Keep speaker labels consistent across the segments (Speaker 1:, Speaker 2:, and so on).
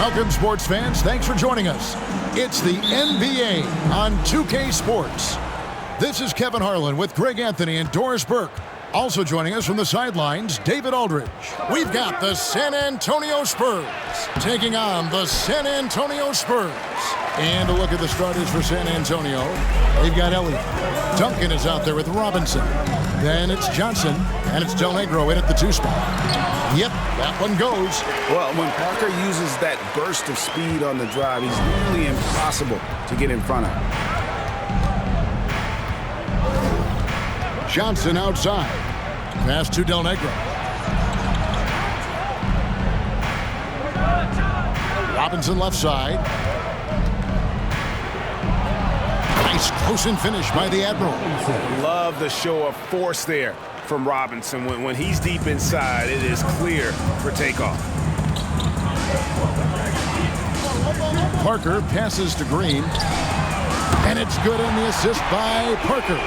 Speaker 1: Welcome, sports fans. Thanks for joining us. It's the NBA on 2K Sports. This is Kevin Harlan with Greg Anthony and Doris Burke. Also joining us from the sidelines, David Aldridge. We've got the San Antonio Spurs taking on the San Antonio Spurs. And a look at the starters for San Antonio. They've got Elliott. Duncan is out there with Robinson. Then it's Johnson, and it's Del Negro in at the 2 spot. Yep, that one goes.
Speaker 2: Well, when Parker uses that burst of speed on the drive, he's nearly impossible to get in front of.
Speaker 1: Johnson outside. Pass to Del Negro. Robinson left side. Nice close-in finish by the Admiral.
Speaker 2: Love the show of force there from Robinson. When he's deep inside, it is clear for takeoff.
Speaker 1: Parker passes to Green. And it's good on the assist by Parker.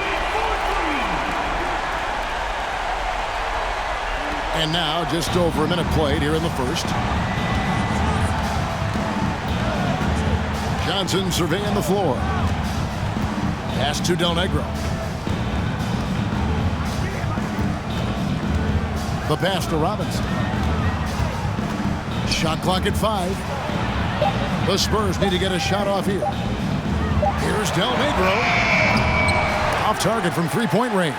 Speaker 1: And now just over a minute played here in the first. Johnson surveying the floor. Pass to Del Negro. The pass to Robinson. Shot clock at 5. The Spurs need to get a shot off here. Here's Del Negro. Off target from three-point range.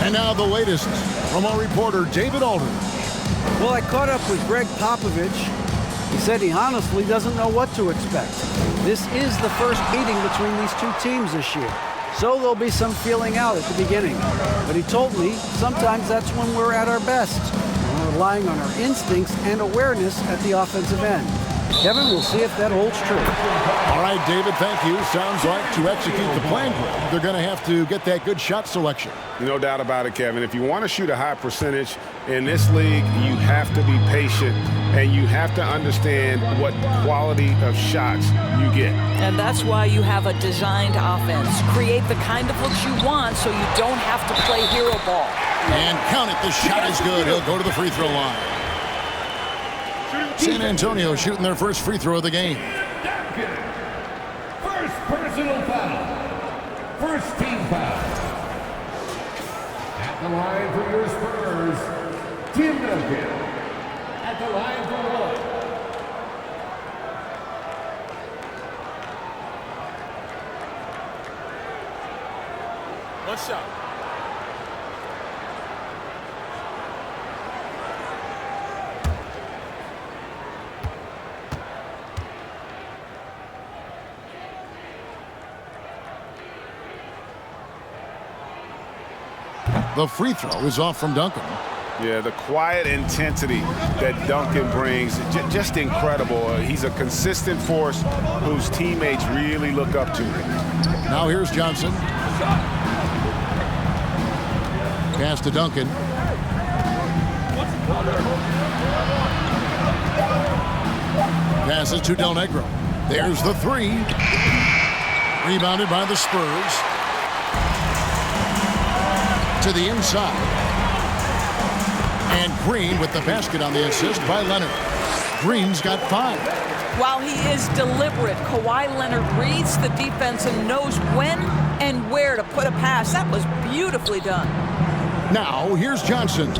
Speaker 1: And now the latest from our reporter, David Aldridge.
Speaker 3: Well, I caught up with Greg Popovich. He said he honestly doesn't know what to expect. This is the first meeting between these two teams this year, so there'll be some feeling out at the beginning. But he told me sometimes that's when we're at our best. We're relying on our instincts and awareness at the offensive end. Kevin, we'll see if that holds true.
Speaker 1: All right, David, thank you. Sounds like to execute the plan, they're going to have to get that good shot selection.
Speaker 2: No doubt about it, Kevin. If you want to shoot a high percentage in this league, you have to be patient and you have to understand what quality of shots you get.
Speaker 4: And that's why you have a designed offense. Create the kind of looks you want so you don't have to play hero ball.
Speaker 1: And count it. The shot is good. He'll go to the free throw line. San Antonio shooting their first free throw of the game.
Speaker 5: First personal foul. First team foul. At the line for your Spurs, Tim Duncan. At the line for one.
Speaker 1: One shot. The free throw is off from Duncan.
Speaker 2: Yeah, the quiet intensity that Duncan brings, just incredible. He's a consistent force whose teammates really look up to.
Speaker 1: Now here's Johnson. Pass to Duncan. Passes to Del Negro. There's the 3. Rebounded by the Spurs. To the inside. And Green with the basket on the assist by Leonard. Green's got 5.
Speaker 4: While he is deliberate, Kawhi Leonard reads the defense and knows when and where to put a pass. That was beautifully done.
Speaker 1: Now, here's Johnson.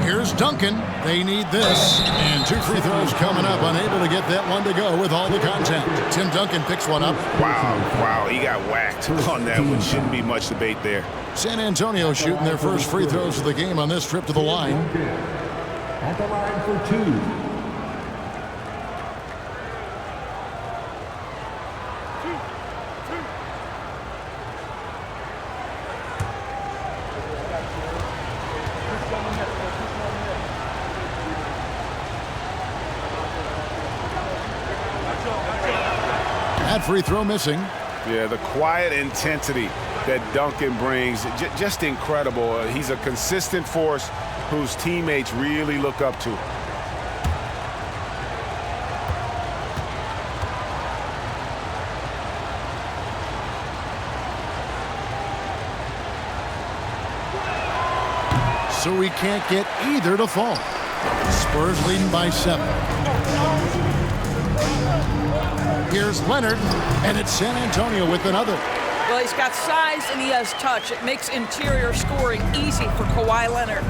Speaker 1: Here's Duncan. They need this. And 2 free throws coming up. Unable to get that one to go with all the contact. Tim Duncan picks one up.
Speaker 2: Wow, he got whacked on that one. Shouldn't be much debate there.
Speaker 1: San Antonio shooting their first free throws of the game on this trip to the line.
Speaker 5: At the line for 2.
Speaker 1: That free throw missing.
Speaker 2: Yeah, the quiet intensity that Duncan brings, just incredible. He's a consistent force whose teammates really look up to.
Speaker 1: So we can't get either to fall. Spurs leading by 7. Here's Leonard, and it's San Antonio with another.
Speaker 4: Well, he's got size and he has touch. It makes interior scoring easy for Kawhi Leonard.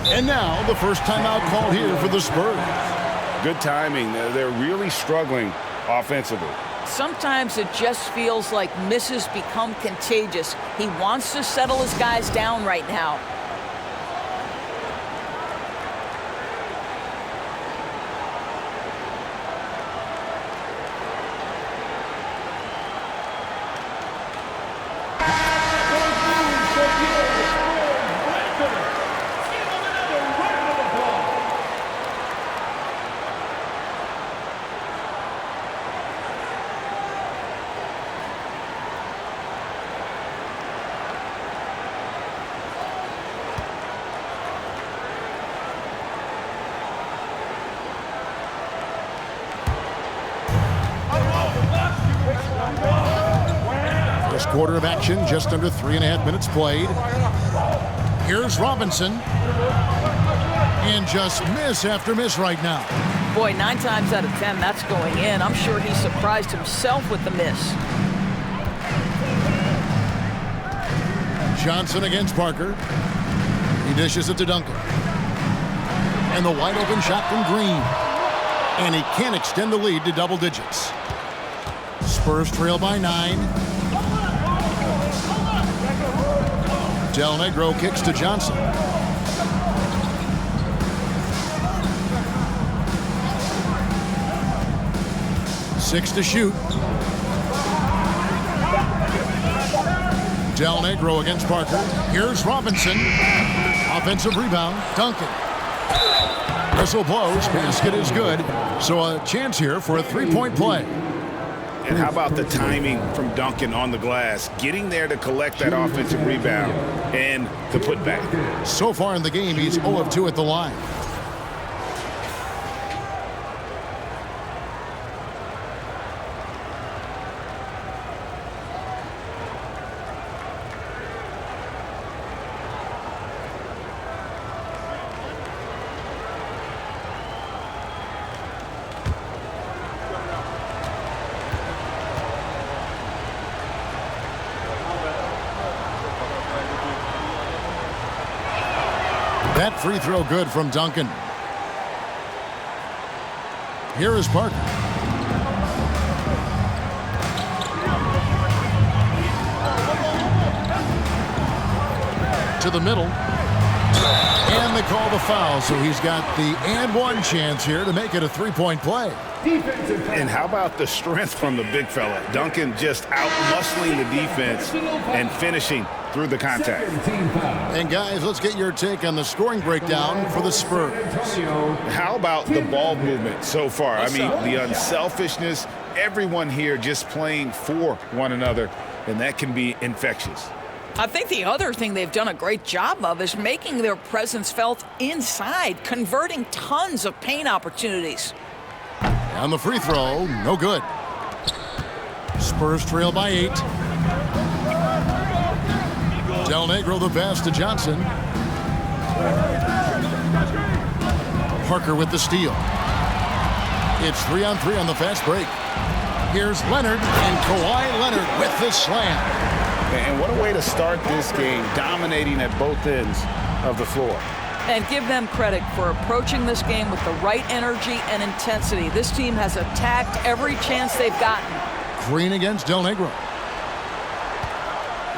Speaker 1: And now the first timeout called here for the Spurs.
Speaker 2: Good timing. They're really struggling offensively.
Speaker 4: Sometimes it just feels like misses become contagious. He wants to settle his guys down right now.
Speaker 1: First quarter of action, just under 3.5 minutes played. Here's Robinson. And just miss after miss right now.
Speaker 4: Boy, 9 times out of 10, that's going in. I'm sure he surprised himself with the miss.
Speaker 1: Johnson against Parker. He dishes it to Duncan. And the wide open shot from Green. And he can't extend the lead to double digits. Spurs trail by 9. Del Negro kicks to Johnson. Six to shoot. Del Negro against Parker. Here's Robinson. Offensive rebound. Duncan. Whistle blows. Basket is good. So a chance here for a three-point play.
Speaker 2: And how about the timing from Duncan on the glass, getting there to collect that offensive rebound and the putback.
Speaker 1: So far in the game, he's 0 of 2 at the line. That free throw good from Duncan. Here is Parker. To the middle. And they call the foul, so he's got the and one chance here to make it a three-point play.
Speaker 2: And how about the strength from the big fella? Duncan just out-muscling the defense and finishing through the contact.
Speaker 1: And guys, let's get your take on the scoring breakdown for the Spurs.
Speaker 2: How about the ball movement so far? I mean, the unselfishness, everyone here just playing for one another, and that can be infectious.
Speaker 4: I think the other thing they've done a great job of is making their presence felt inside, converting tons of paint opportunities.
Speaker 1: On the free throw, no good. Spurs trail by 8. Del Negro the pass to Johnson. Parker with the steal. It's 3-on-3 on the fast break. Here's Leonard, and Kawhi Leonard with the slam.
Speaker 2: And what a way to start this game, dominating at both ends of the floor.
Speaker 4: And give them credit for approaching this game with the right energy and intensity. This team has attacked every chance they've gotten.
Speaker 1: Green against Del Negro.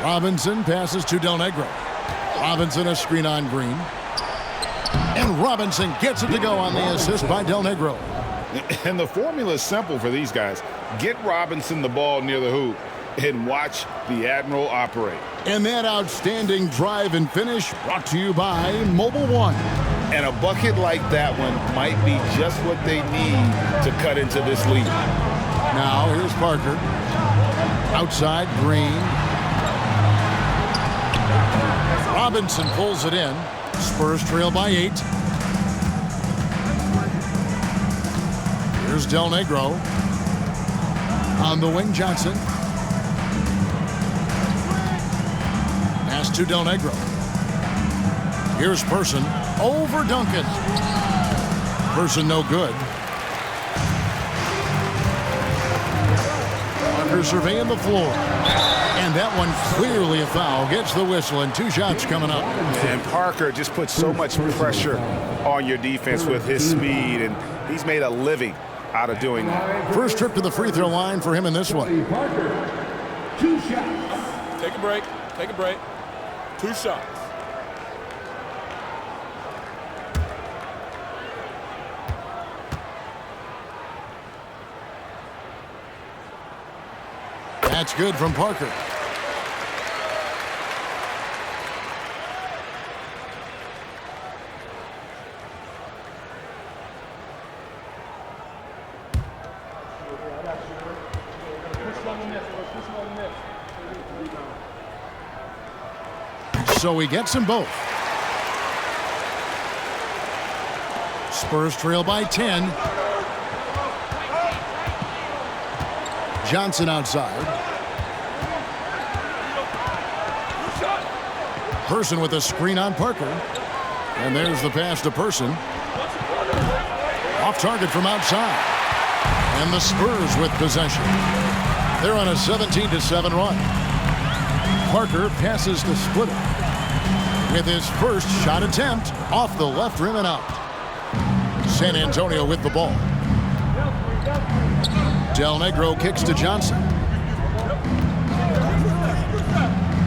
Speaker 1: Robinson passes to Del Negro. Robinson a screen on Green. And Robinson gets it to go on the assist by Del Negro.
Speaker 2: And the formula is simple for these guys. Get Robinson the ball near the hoop and watch the Admiral operate.
Speaker 1: And that outstanding drive and finish brought to you by Mobile One.
Speaker 2: And a bucket like that one might be just what they need to cut into this lead.
Speaker 1: Now here's Parker. Outside, Green. Robinson pulls it in. Spurs trail by 8. Here's Del Negro. On the wing, Johnson. Pass to Del Negro. Here's Person over Duncan. Person no good. Parker surveying the floor. And that one clearly a foul. Gets the whistle and 2 shots coming up.
Speaker 2: And Parker just puts so much pressure on your defense with his speed, and he's made a living out of doing that.
Speaker 1: First trip to the free throw line for him in this one.
Speaker 5: Parker, 2 shots.
Speaker 6: Take a break. Take a break. 2 shots.
Speaker 1: That's good from Parker. So he gets them both. Spurs trail by 10. Johnson outside. Person with a screen on Parker. And there's the pass to Person. Off target from outside. And the Spurs with possession. They're on a 17-7 run. Parker passes to Splitter with his first shot attempt off the left rim and out. San Antonio with the ball. Del Negro kicks to Johnson.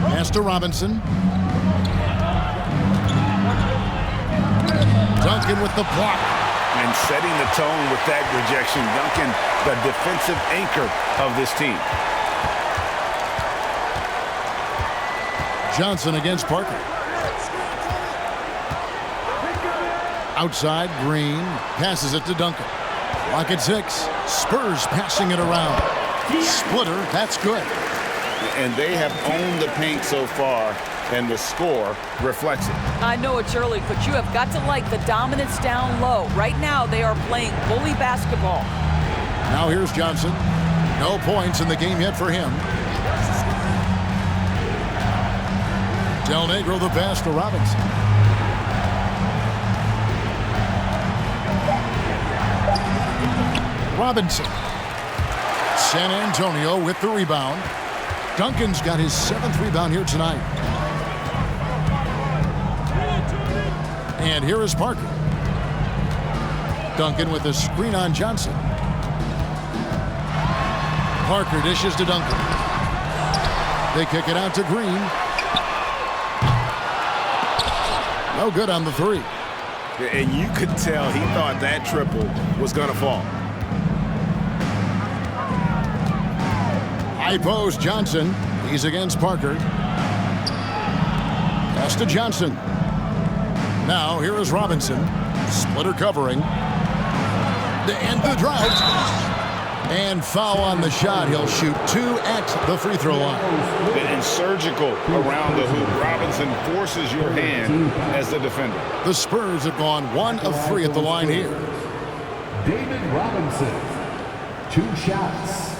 Speaker 1: Pass to Robinson. Duncan with the block.
Speaker 2: And setting the tone with that rejection. Duncan, the defensive anchor of this team.
Speaker 1: Johnson against Parker. Outside, Green passes it to Duncan. Lock at 6. Spurs passing it around. Splitter, that's good.
Speaker 2: And they have owned the paint so far, and the score reflects it.
Speaker 4: I know it's early, but you have got to like the dominance down low. Right now, they are playing bully basketball.
Speaker 1: Now here's Johnson. No points in the game yet for him. Del Negro the pass to Robinson. Robinson. San Antonio with the rebound. Duncan's got his 7th rebound here tonight. And here is Parker. Duncan with a screen on Johnson. Parker dishes to Duncan. They kick it out to Green. No good on the 3.
Speaker 2: And you could tell he thought that triple was going to fall.
Speaker 1: High post Johnson. He's against Parker. Pass to Johnson. Now here is Robinson. Splitter covering. To end the drought. And foul on the shot. He'll shoot 2 at the free throw line.
Speaker 2: And surgical around the hoop. Robinson forces your hand as the defender.
Speaker 1: The Spurs have gone 1 of 3 at the line here.
Speaker 5: David Robinson, 2 shots.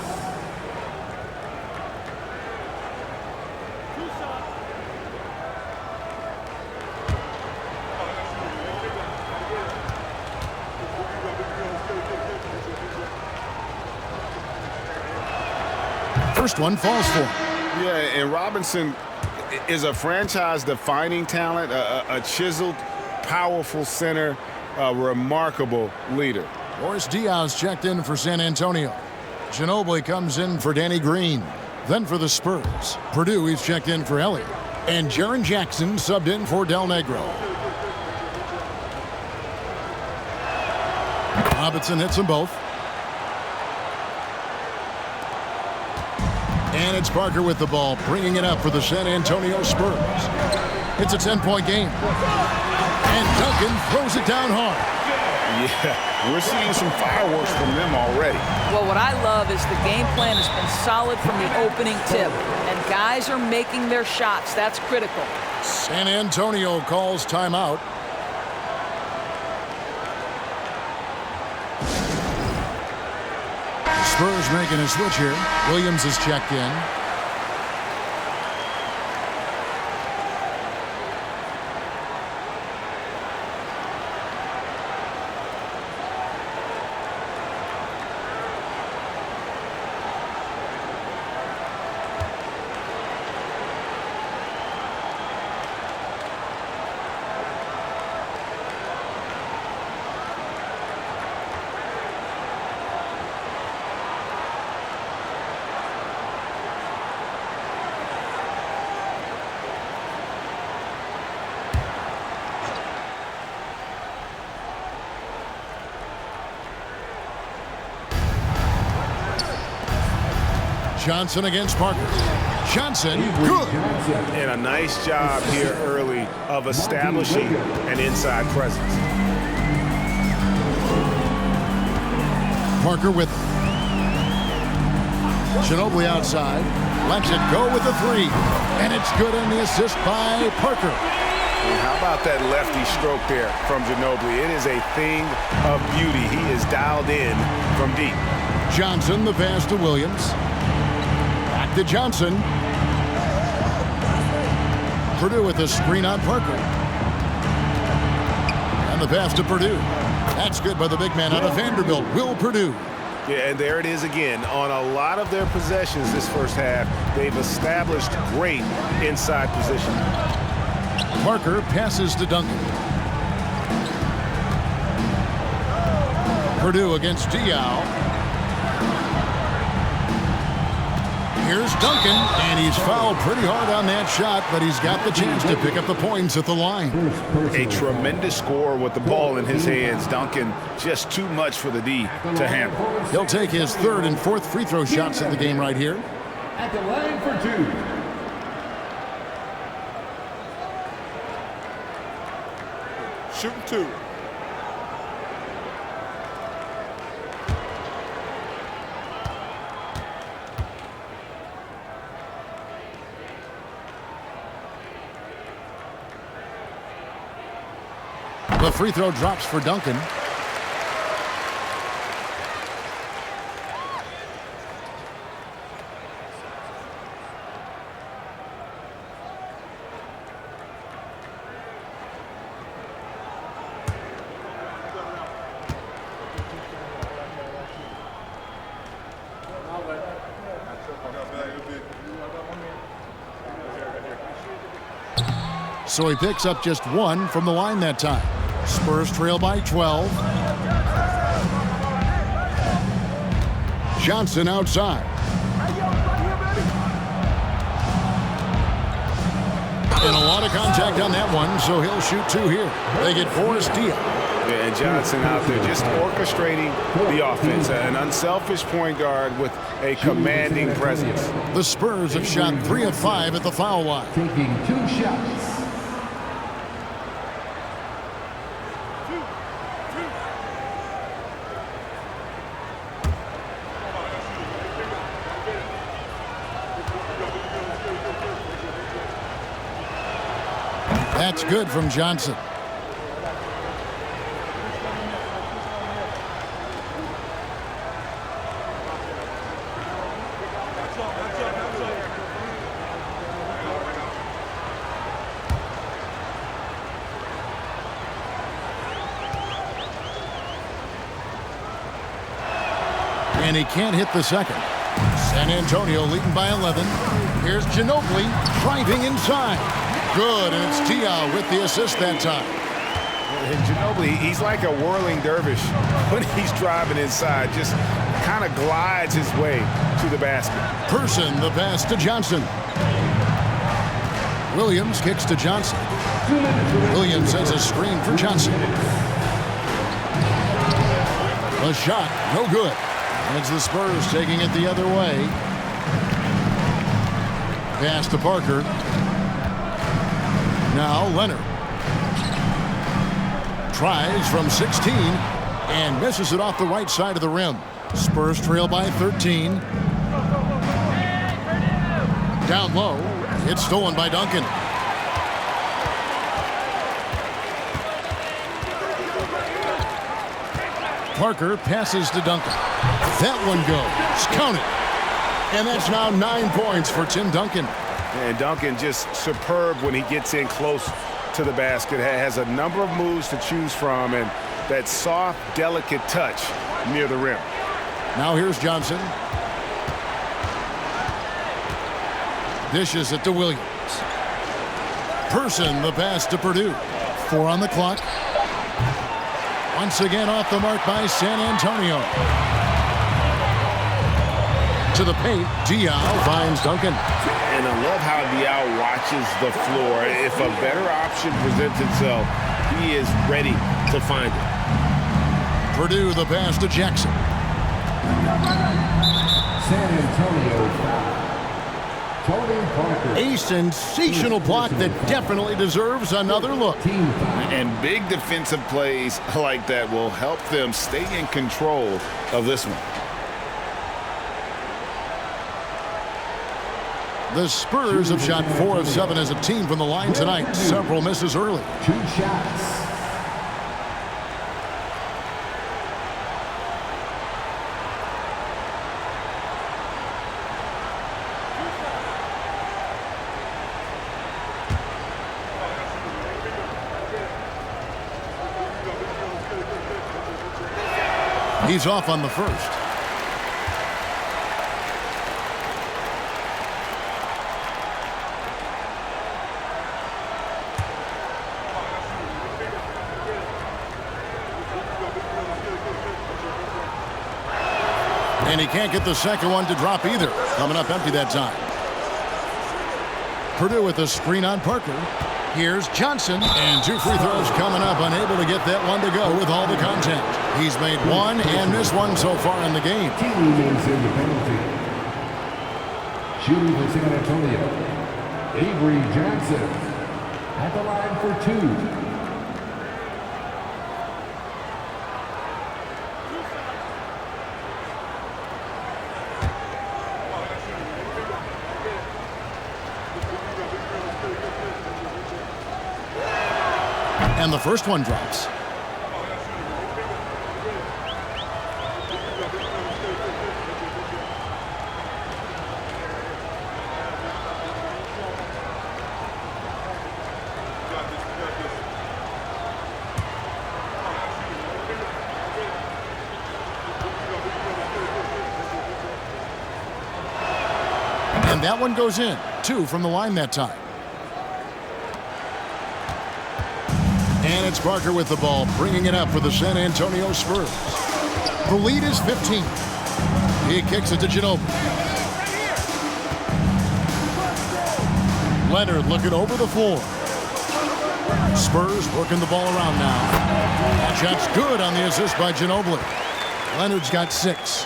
Speaker 1: First one falls for him.
Speaker 2: Yeah, and Robinson is a franchise-defining talent, a chiseled, powerful center, a remarkable leader.
Speaker 1: Boris Diaz checked in for San Antonio. Ginobili comes in for Danny Green. Then for the Spurs, Purdue, he's checked in for Elliott. And Jaren Jackson subbed in for Del Negro. Robinson hits them both. And it's Parker with the ball, bringing it up for the San Antonio Spurs. It's a 10-point game. And Duncan throws it down hard.
Speaker 2: Yeah, we're seeing some fireworks from them already.
Speaker 4: Well, what I love is the game plan has been solid from the opening tip. And guys are making their shots. That's critical.
Speaker 1: San Antonio calls timeout. Spurs making a switch here. Williams is checked in. Johnson against Parker. Johnson, good.
Speaker 2: And a nice job here early of establishing an inside presence.
Speaker 1: Parker with it. Ginobili outside. Lets it go with the three. And it's good on the assist by Parker.
Speaker 2: And how about that lefty stroke there from Ginobili? It is a thing of beauty. He is dialed in from deep.
Speaker 1: Johnson, the pass to Williams. Back to Johnson. Purdue with the screen on Parker. And the pass to Purdue. That's good by the big man out of Vanderbilt, Will Purdue.
Speaker 2: Yeah, and there it is again. On a lot of their possessions this first half, they've established great inside position.
Speaker 1: Parker passes to Duncan. Purdue against Diaw. Here's Duncan, and he's fouled pretty hard on that shot, but he's got the chance to pick up the points at the line.
Speaker 2: A tremendous score with the ball in his hands. Duncan, just too much for the D to handle.
Speaker 1: He'll take his third and fourth free throw shots of the game right here.
Speaker 5: At the line for two.
Speaker 6: Shooting two.
Speaker 1: The free throw drops for Duncan. So he picks up just one from the line that time. Spurs trail by 12. Johnson outside. And a lot of contact on that one, so he'll shoot two here. They get Boris Diaw.
Speaker 2: Yeah, and Johnson out there just orchestrating the offense. An unselfish point guard with a commanding presence.
Speaker 1: The Spurs have shot 3 of 5 at the foul line.
Speaker 5: Taking 2 shots.
Speaker 1: That's good from Johnson. And he can't hit the second. San Antonio leading by 11. Here's Ginobili driving inside. Good, and it's Diaw with the assist that time.
Speaker 2: And Ginobili, he's like a whirling dervish when he's driving inside. Just kind of glides his way to the basket.
Speaker 1: Person, the pass to Johnson. Williams kicks to Johnson. Williams sends a screen for Johnson. A shot, no good. It's the Spurs taking it the other way. Pass to Parker. Now Leonard tries from 16 and misses it off the right side of the rim. Spurs trail by 13. Down low. It's stolen by Duncan. Parker passes to Duncan. That one goes. Count it. And that's now 9 points for Tim Duncan.
Speaker 2: And Duncan just superb when he gets in close to the basket. Has a number of moves to choose from and that soft, delicate touch near the rim.
Speaker 1: Now here's Johnson. Dishes it to Williams. Person, the pass to Purdue. 4 on the clock. Once again off the mark by San Antonio. To the paint, Diaw finds Duncan.
Speaker 2: And I love how Diaw watches the floor. If a better option presents itself, he is ready to find it.
Speaker 1: Purdue, the pass to Jackson.
Speaker 5: San Antonio foul. Tony Parker.
Speaker 1: A sensational block that definitely deserves another look.
Speaker 5: Team foul.
Speaker 2: And big defensive plays like that will help them stay in control of this one.
Speaker 1: The Spurs have shot 4 of 7 as a team from the line tonight. Several misses early.
Speaker 5: 2 shots.
Speaker 1: He's off on the first. And he can't get the second one to drop either. Coming up empty that time. Purdue with a screen on Parker. Here's Johnson. And 2 free throws coming up. Unable to get that one to go with all the contact. He's made one and missed one so far in the game.
Speaker 5: Team remains in the penalty. Shooting for San Antonio. Avery Johnson at the line for 2.
Speaker 1: And the first one drops. And that one goes in. 2 from the line that time. And it's Parker with the ball, bringing it up for the San Antonio Spurs. The lead is 15. He kicks it to Ginobili. Leonard looking over the floor. Spurs working the ball around now. That shot's good on the assist by Ginobili. Leonard's got 6.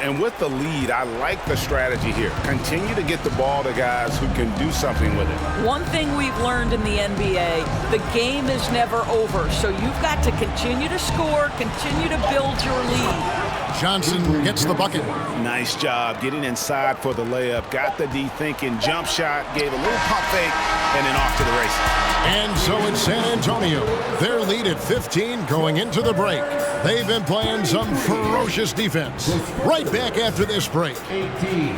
Speaker 2: And with the lead, I like the strategy here. Continue to get the ball to guys who can do something with it.
Speaker 4: One thing we've learned in the NBA, the game is never over. So you've got to continue to score, continue to build your lead.
Speaker 1: Johnson gets the bucket.
Speaker 2: Nice job getting inside for the layup. Got the D thinking, jump shot, gave a little pump fake, and then off to the races.
Speaker 1: And so it's San Antonio. Their lead at 15 going into the break. They've been playing some ferocious defense. Right back after this break.
Speaker 5: 18.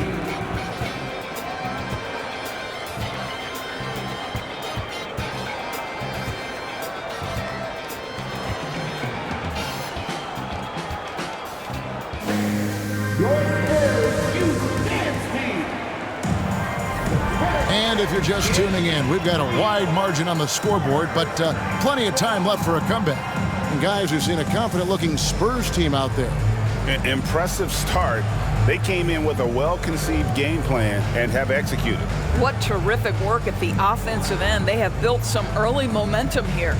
Speaker 1: And if you're just tuning in, we've got a wide margin on the scoreboard, but plenty of time left for a comeback. And guys, we've seen a confident-looking Spurs team out there.
Speaker 2: Impressive start. They came in with a well-conceived game plan and have executed.
Speaker 4: What terrific work at the offensive end. They have built some early momentum here.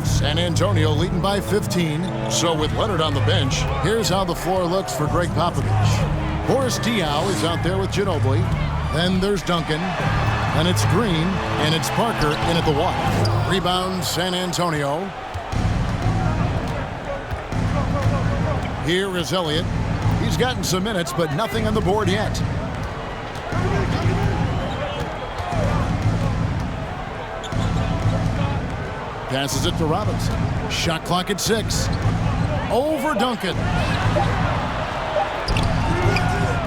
Speaker 1: San Antonio leading by 15. So with Leonard on the bench, here's how the floor looks for Greg Popovich. Boris Diaw is out there with Ginobili. Then there's Duncan. Then it's Green. And it's Parker in at the one. Rebound San Antonio. Here is Elliott. He's gotten some minutes, but nothing on the board yet. Passes it to Robinson. Shot clock at 6. Over Duncan.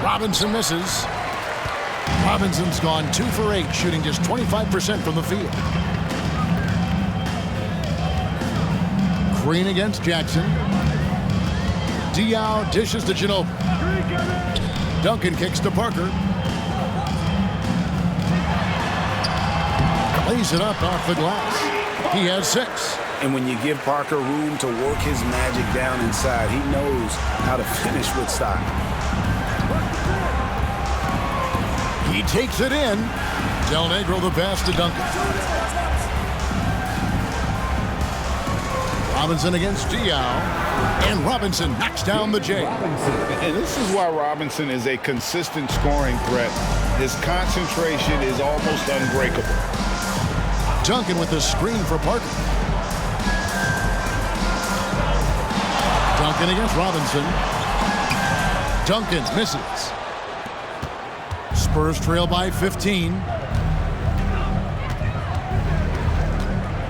Speaker 1: Robinson misses. Robinson's gone 2 for 8, shooting just 25% from the field. Green against Jackson. Diaw dishes to Ginobili. Duncan kicks to Parker. Lays it up off the glass. He has 6.
Speaker 2: And when you give Parker room to work his magic down inside, he knows how to finish with style.
Speaker 1: He takes it in. Del Negro the pass to Duncan. Robinson against Diao. And Robinson knocks down the J.
Speaker 2: And this is why Robinson is a consistent scoring threat. His concentration is almost unbreakable.
Speaker 1: Duncan with the screen for Parker. Duncan against Robinson. Duncan misses. Spurs trail by 15.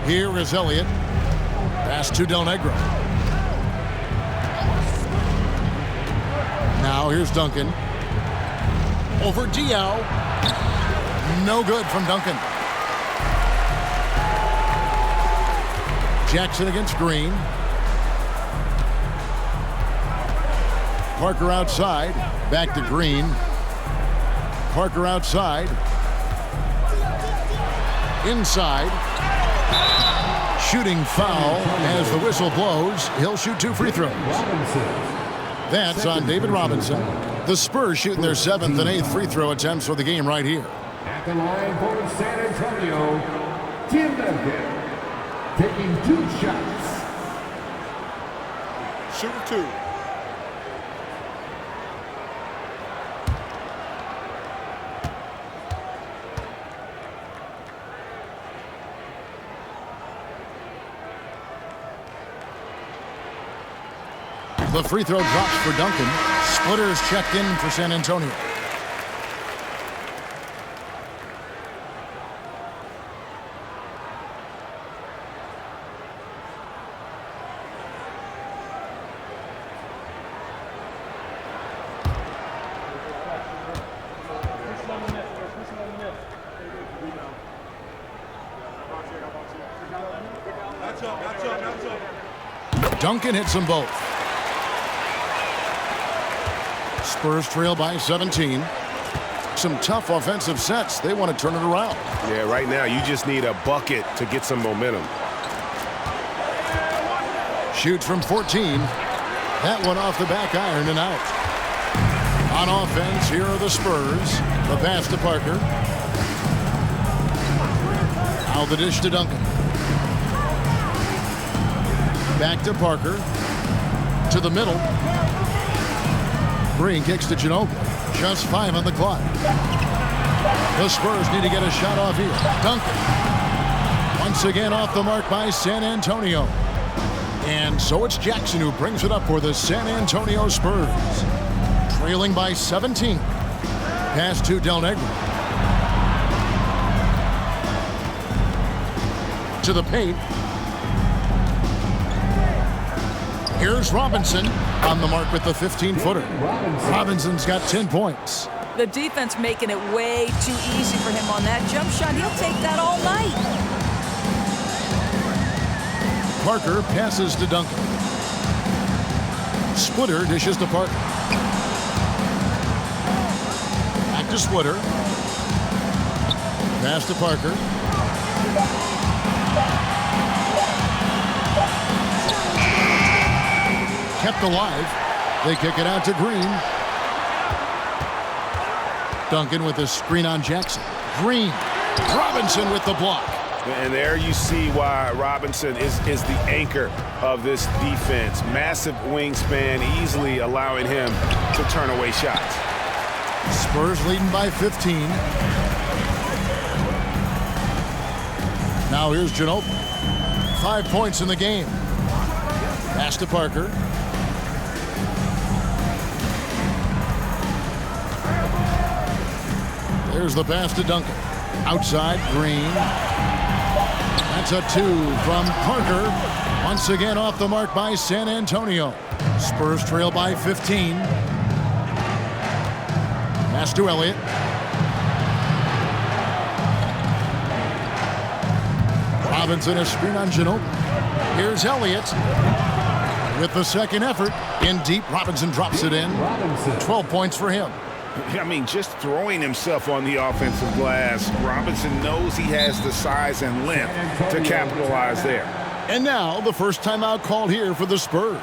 Speaker 1: Here is Elliott. Pass to Del Negro. Now here's Duncan. Over Diao. No good from Duncan. Jackson against Green. Parker outside. Back to Green. Parker outside. Inside. Shooting foul as the whistle blows. He'll shoot 2 free throws. That's on David Robinson. The Spurs shooting their 7th and 8th free throw attempts for the game right here.
Speaker 5: At the line for San Antonio, Tim Duncan taking 2 shots.
Speaker 6: Shooting 2.
Speaker 1: The free throw drops for Duncan. Splitters checked in for San Antonio. Duncan hits them both. Spurs trail by 17. Some tough offensive sets. They want to turn it around.
Speaker 2: Yeah, right now you just need a bucket to get some momentum.
Speaker 1: Shoots from 14. That one off the back iron and out. On offense, here are the Spurs. The pass to Parker. Now the dish to Duncan. Back to Parker. To the middle. Green kicks to Ginobili. Just 5 on the clock. The Spurs need to get a shot off here. Duncan. Once again off the mark by San Antonio. And so it's Jackson who brings it up for the San Antonio Spurs. Trailing by 17. Pass to Del Negro. To the paint. Here's Robinson on the mark with the 15-footer. Robinson's got 10 points.
Speaker 4: The defense making it way too easy for him on that jump shot. He'll take that all night.
Speaker 1: Parker passes to Duncan. Splitter dishes to Parker. Back to Splitter. Pass to Parker. Kept alive. They kick it out to Green. Duncan with a screen on Jackson. Green. Robinson with the block.
Speaker 2: And there you see why Robinson is the anchor of this defense. Massive wingspan, easily allowing him to turn away shots.
Speaker 1: Spurs leading by 15. Now here's Ginobili. 5 points in the game. Pass to Parker. There's the pass to Duncan. Outside, Green. That's a 2 from Parker. Once again off the mark by San Antonio. Spurs trail by 15. Pass to Elliott. Robinson a screen on Ginobili. Here's Elliott with the second effort. In deep, Robinson drops it in. 12 points for him.
Speaker 2: I mean, just throwing himself on the offensive glass. Robinson knows he has the size and length to capitalize there.
Speaker 1: And now the first timeout called here for the Spurs.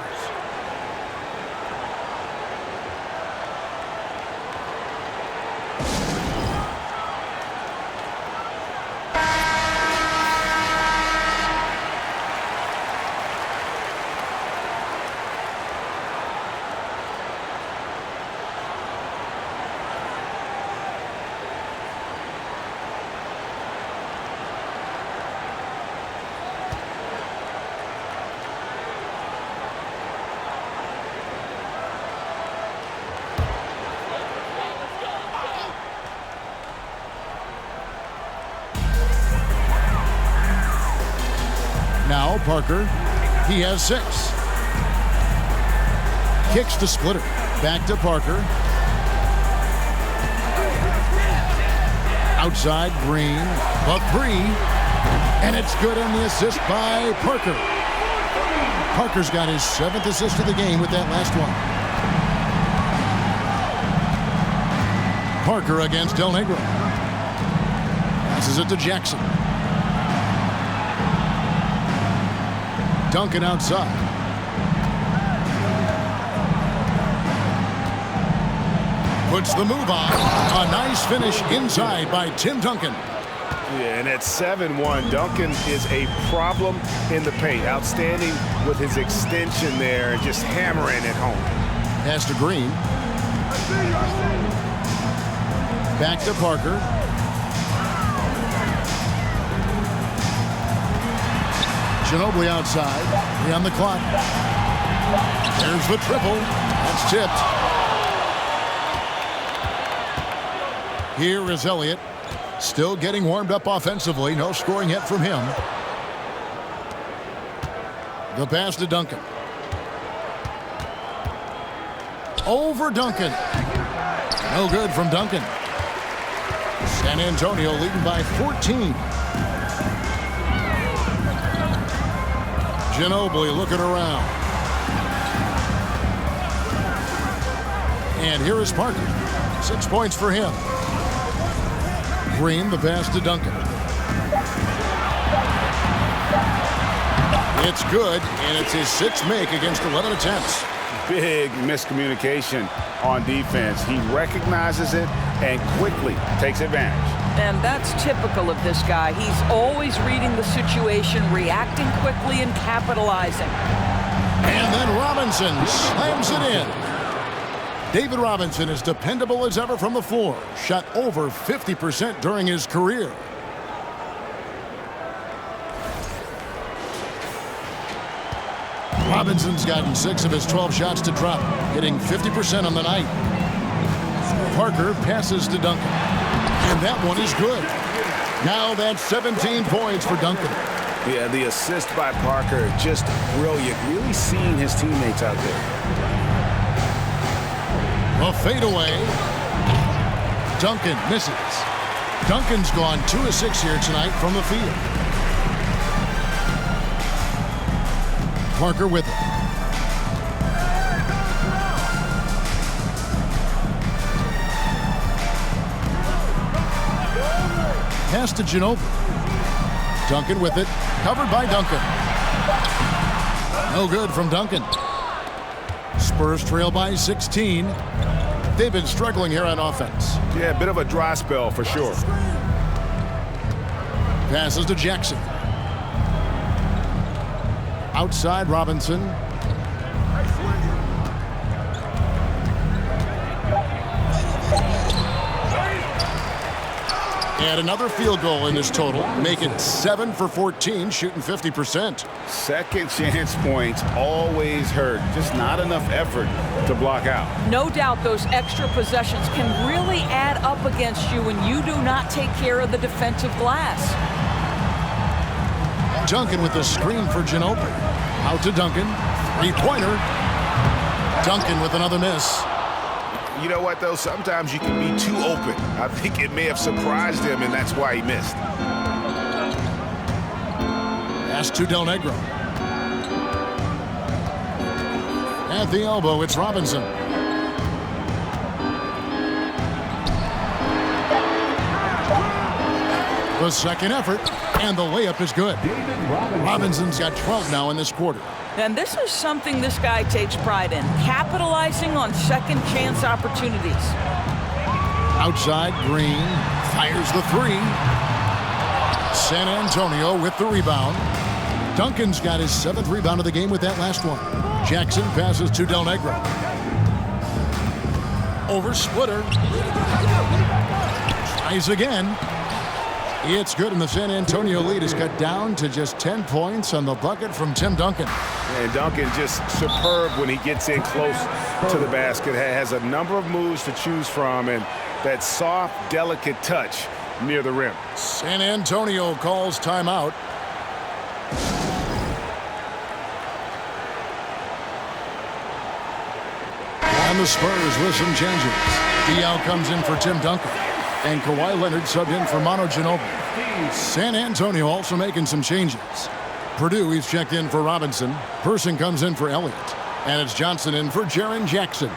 Speaker 1: Parker. He has 6. Kicks to Splitter. Back to Parker. Outside, Green. A 3. And it's good on the assist by Parker. Parker's got his 7th assist of the game with that last one. Parker against Del Negro. Passes it to Jackson. Duncan outside. Puts the move on. A nice finish inside by Tim Duncan.
Speaker 2: Yeah, and at 7-1, Duncan is a problem in the paint. Outstanding with his extension there and just hammering it home.
Speaker 1: Pass to Green. Back to Parker. Ginobili outside. 3 on the clock. There's the triple. That's tipped. Here is Elliott. Still getting warmed up offensively. No scoring yet from him. The pass to Duncan. Over Duncan. No good from Duncan. San Antonio leading by 14. Ginobili looking around. And here is Parker. 6 points for him. Green, the pass to Duncan. It's good, and it's his 6th make against 11 attempts.
Speaker 2: Big miscommunication on defense. He recognizes it and quickly takes advantage.
Speaker 4: And that's typical of this guy. He's always reading the situation, reacting quickly, and capitalizing.
Speaker 1: And then Robinson slams it in. David Robinson is dependable as ever from the floor. Shot over 50% during his career. Robinson's gotten 6 of his 12 shots to drop, hitting 50% on the night. Parker passes to Duncan. And that one is good. Now that's 17 points for Duncan.
Speaker 2: Yeah, the assist by Parker, just brilliant. Really seeing his teammates out there.
Speaker 1: A fadeaway. Duncan misses. Duncan's gone 2 of 6 here tonight from the field. Parker with it. Pass to Ginobili. Duncan with it. Covered by Duncan. No good from Duncan. Spurs trail by 16. They've been struggling here on offense.
Speaker 2: Yeah, a bit of a dry spell for sure.
Speaker 1: Passes to Jackson. Outside Robinson. And another field goal in this total. Make it 7 for 14, shooting 50%.
Speaker 2: Second chance points always hurt. Just not enough effort to block out.
Speaker 4: No doubt those extra possessions can really add up against you when you do not take care of the defensive glass.
Speaker 1: Duncan with the screen for Ginobili. Out to Duncan. 3-pointer. Duncan with another miss.
Speaker 2: You know what, though? Sometimes you can be too open. I think it may have surprised him, and that's why he missed.
Speaker 1: Pass to Del Negro. At the elbow, it's Robinson. The second effort, and the layup is good. Robinson's got 12 now in this quarter.
Speaker 4: And this is something this guy takes pride in, capitalizing on second chance opportunities.
Speaker 1: Outside, Green fires the 3. San Antonio with the rebound. Duncan's got his 7th rebound of the game with that last one. Jackson passes to Del Negro. Over Splitter. Tries again. It's good, and the San Antonio lead is cut down to just 10 points on the bucket from Tim Duncan.
Speaker 2: And Duncan just superb when he gets in close to the basket. Has a number of moves to choose from, and that soft, delicate touch near the rim.
Speaker 1: San Antonio calls timeout. And the Spurs with some changes. Diaw comes in for Tim Duncan. And Kawhi Leonard subbed in for Manu Ginobili. San Antonio also making some changes. Purdue, he's checked in for Robinson. Person comes in for Elliott. And it's Johnson in for Jaren Jackson.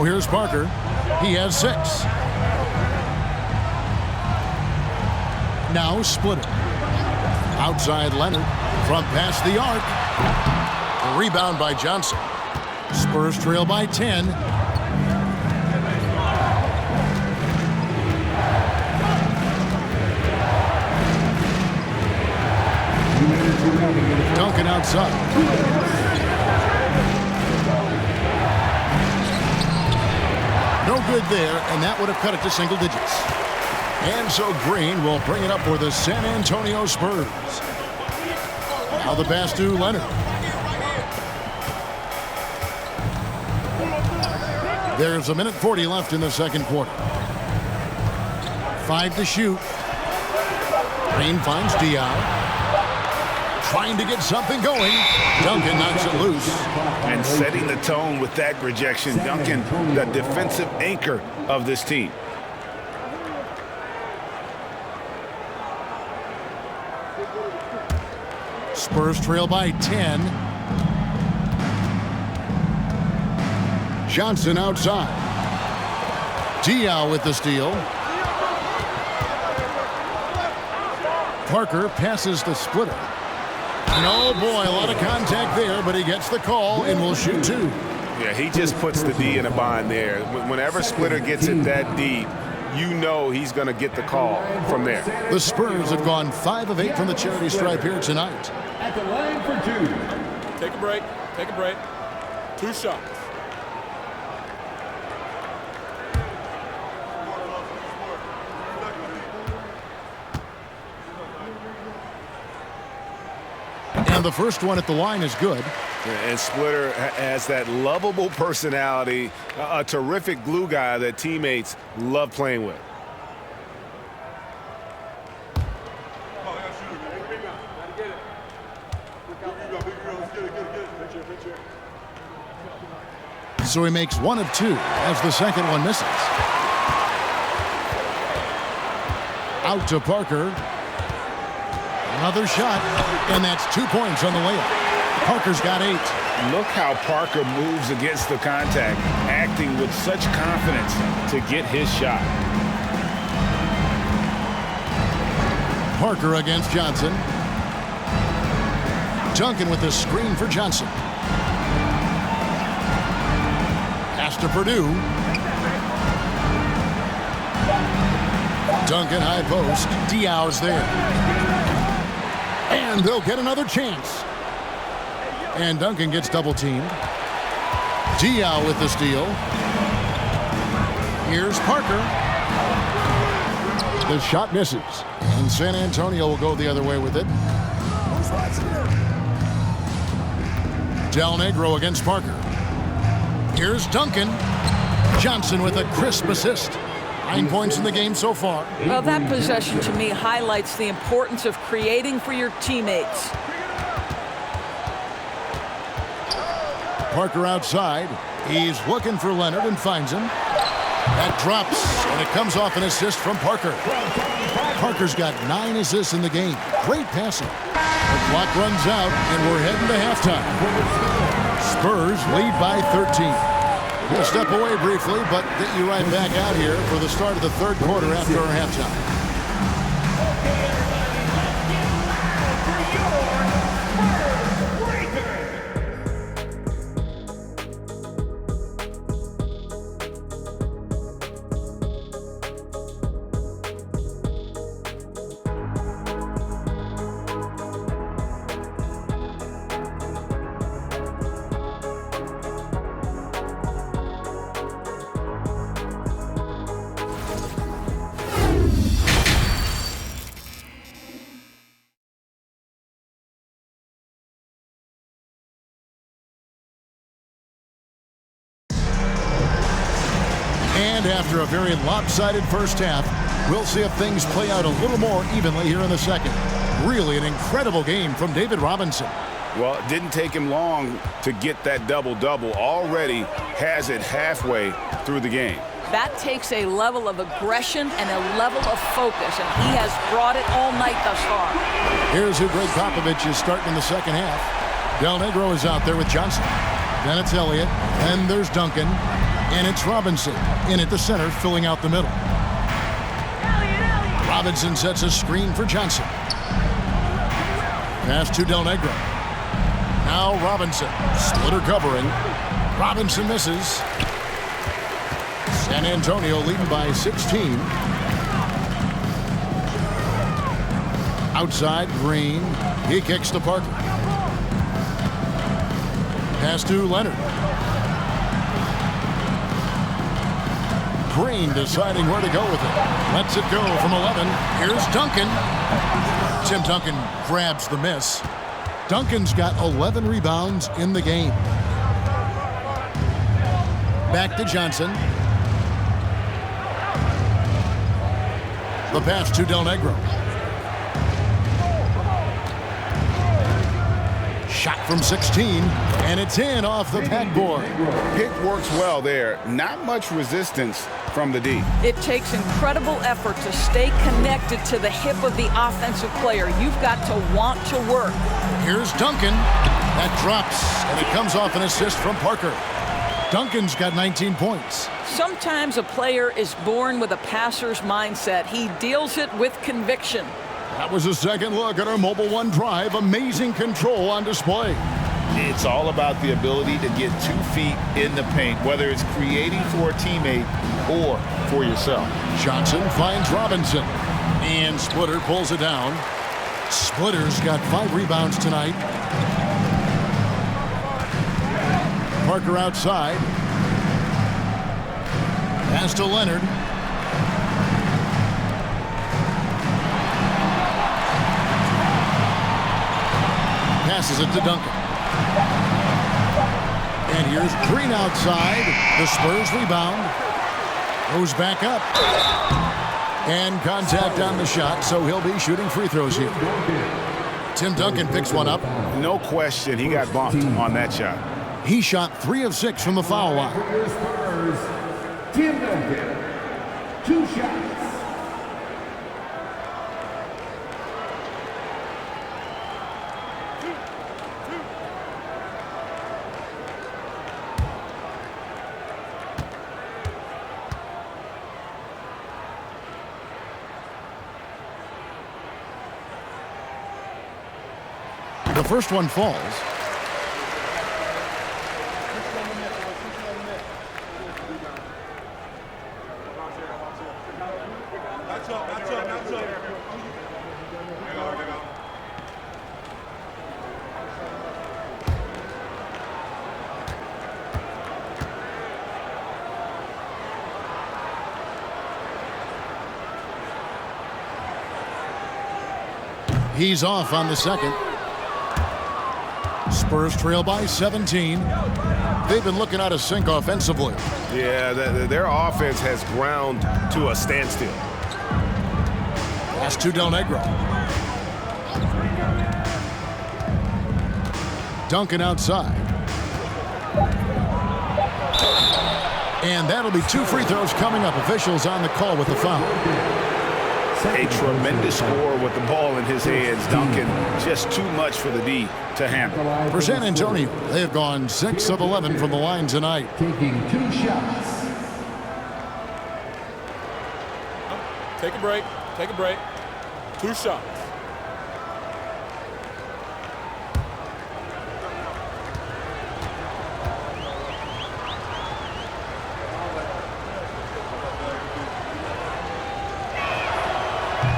Speaker 1: Here's Parker. He has 6. Now Splitter. Outside Leonard. From past the arc. A rebound by Johnson. Spurs trail by 10. Duncan outside. No good there, and that would have cut it to single digits. And so Green will bring it up for the San Antonio Spurs. Now the pass to Leonard. There's 1:40 left in the second quarter. 5 to shoot. Green finds Diaw. Trying to get something going. Duncan knocks it loose.
Speaker 2: And setting the tone with that rejection. Duncan, the defensive anchor of this team.
Speaker 1: Spurs trail by 10. Johnson outside. Diaw with the steal. Parker passes the Splitter. And oh boy, a lot of contact there, but he gets the call and will shoot 2.
Speaker 2: Yeah, he just puts the D in a bind there. Whenever Splitter gets it that deep, you know he's going to get the call from there.
Speaker 1: The Spurs have gone 5 of 8 from the charity stripe here tonight.
Speaker 5: At the line for 2.
Speaker 6: Take a break. Take a break. 2 shots.
Speaker 1: And the first one at the line is good.
Speaker 2: And Splitter has that lovable personality, a terrific glue guy that teammates love playing with.
Speaker 1: So he makes 1 of 2 as the second one misses. Out to Parker. Another shot, and that's 2 points on the layup. Parker's got 8.
Speaker 2: Look how Parker moves against the contact, acting with such confidence to get his shot.
Speaker 1: Parker against Johnson. Duncan with the screen for Johnson. Pass to Purdue. Duncan high post. Diaw's there. And they'll get another chance. And Duncan gets double teamed. Diaw with the steal. Here's Parker. The shot misses. And San Antonio will go the other way with it. Del Negro against Parker. Here's Duncan. Johnson with a crisp assist. 9 points in the game so far.
Speaker 4: Well, that possession to me highlights the importance of creating for your teammates.
Speaker 1: Parker outside. He's looking for Leonard and finds him. That drops, and it comes off an assist from Parker. Parker's got 9 assists in the game. Great passing. The clock runs out, and we're heading to halftime. Spurs lead by 13. We'll step away briefly, but get you right back out here for the start of the third quarter after our halftime. And after a very lopsided first half, we'll see if things play out a little more evenly here in the second. Really an incredible game from David Robinson.
Speaker 2: Well, it didn't take him long to get that double-double. Already has it halfway through the game.
Speaker 4: That takes a level of aggression and a level of focus, and he has brought it all night thus far.
Speaker 1: Here's who Greg Popovich is starting in the second half. Del Negro is out there with Johnson. Then it's Elliott. Then there's Duncan. And it's Robinson in at the center, filling out the middle. Robinson sets a screen for Johnson. Pass to Del Negro. Now Robinson. Splitter covering. Robinson misses. San Antonio leading by 16. Outside, Green. He kicks to Parker. Pass to Leonard. Green deciding where to go with it. Lets it go from 11. Here's Duncan. Tim Duncan grabs the miss. Duncan's got 11 rebounds in the game. Back to Johnson. The pass to Del Negro. Shot from 16, and it's in off the backboard.
Speaker 2: Pick works well there. Not much resistance from the D.
Speaker 4: It takes incredible effort to stay connected to the hip of the offensive player. You've got to want to work.
Speaker 1: Here's Duncan. That drops, and it comes off an assist from Parker. Duncan's got 19 points.
Speaker 4: Sometimes a player is born with a passer's mindset. He deals it with conviction.
Speaker 1: That was a second look at our Mobile One drive. Amazing control on display.
Speaker 7: It's all about the ability to get 2 feet in the paint, whether it's creating for a teammate or for yourself.
Speaker 1: Johnson finds Robinson, and Splitter pulls it down. Splitter's got 5 rebounds tonight. Parker outside. Pass to Leonard. Passes it to Duncan. And here's Green outside. The Spurs rebound. Goes back up. And contact on the shot, so he'll be shooting free throws here. Tim Duncan picks one up.
Speaker 2: No question, he got bumped on that shot.
Speaker 1: He shot 3 of 6 from the foul line.
Speaker 5: Spurs, Tim Duncan, 2 shots.
Speaker 1: The first one falls. He's off on the second. Spurs trail by 17. They've been looking out of sync offensively.
Speaker 2: Yeah, their offense has ground to a standstill.
Speaker 1: Pass to Del Negro. Duncan outside. And that'll be 2 free throws coming up. Officials on the call with the foul.
Speaker 2: A tremendous score with the ball in his hands. Duncan, just too much for the D to handle.
Speaker 1: For San Antonio, they have gone 6 of 11 from the line tonight.
Speaker 5: Taking 2 shots.
Speaker 6: Take a break. Take a break. 2 shots.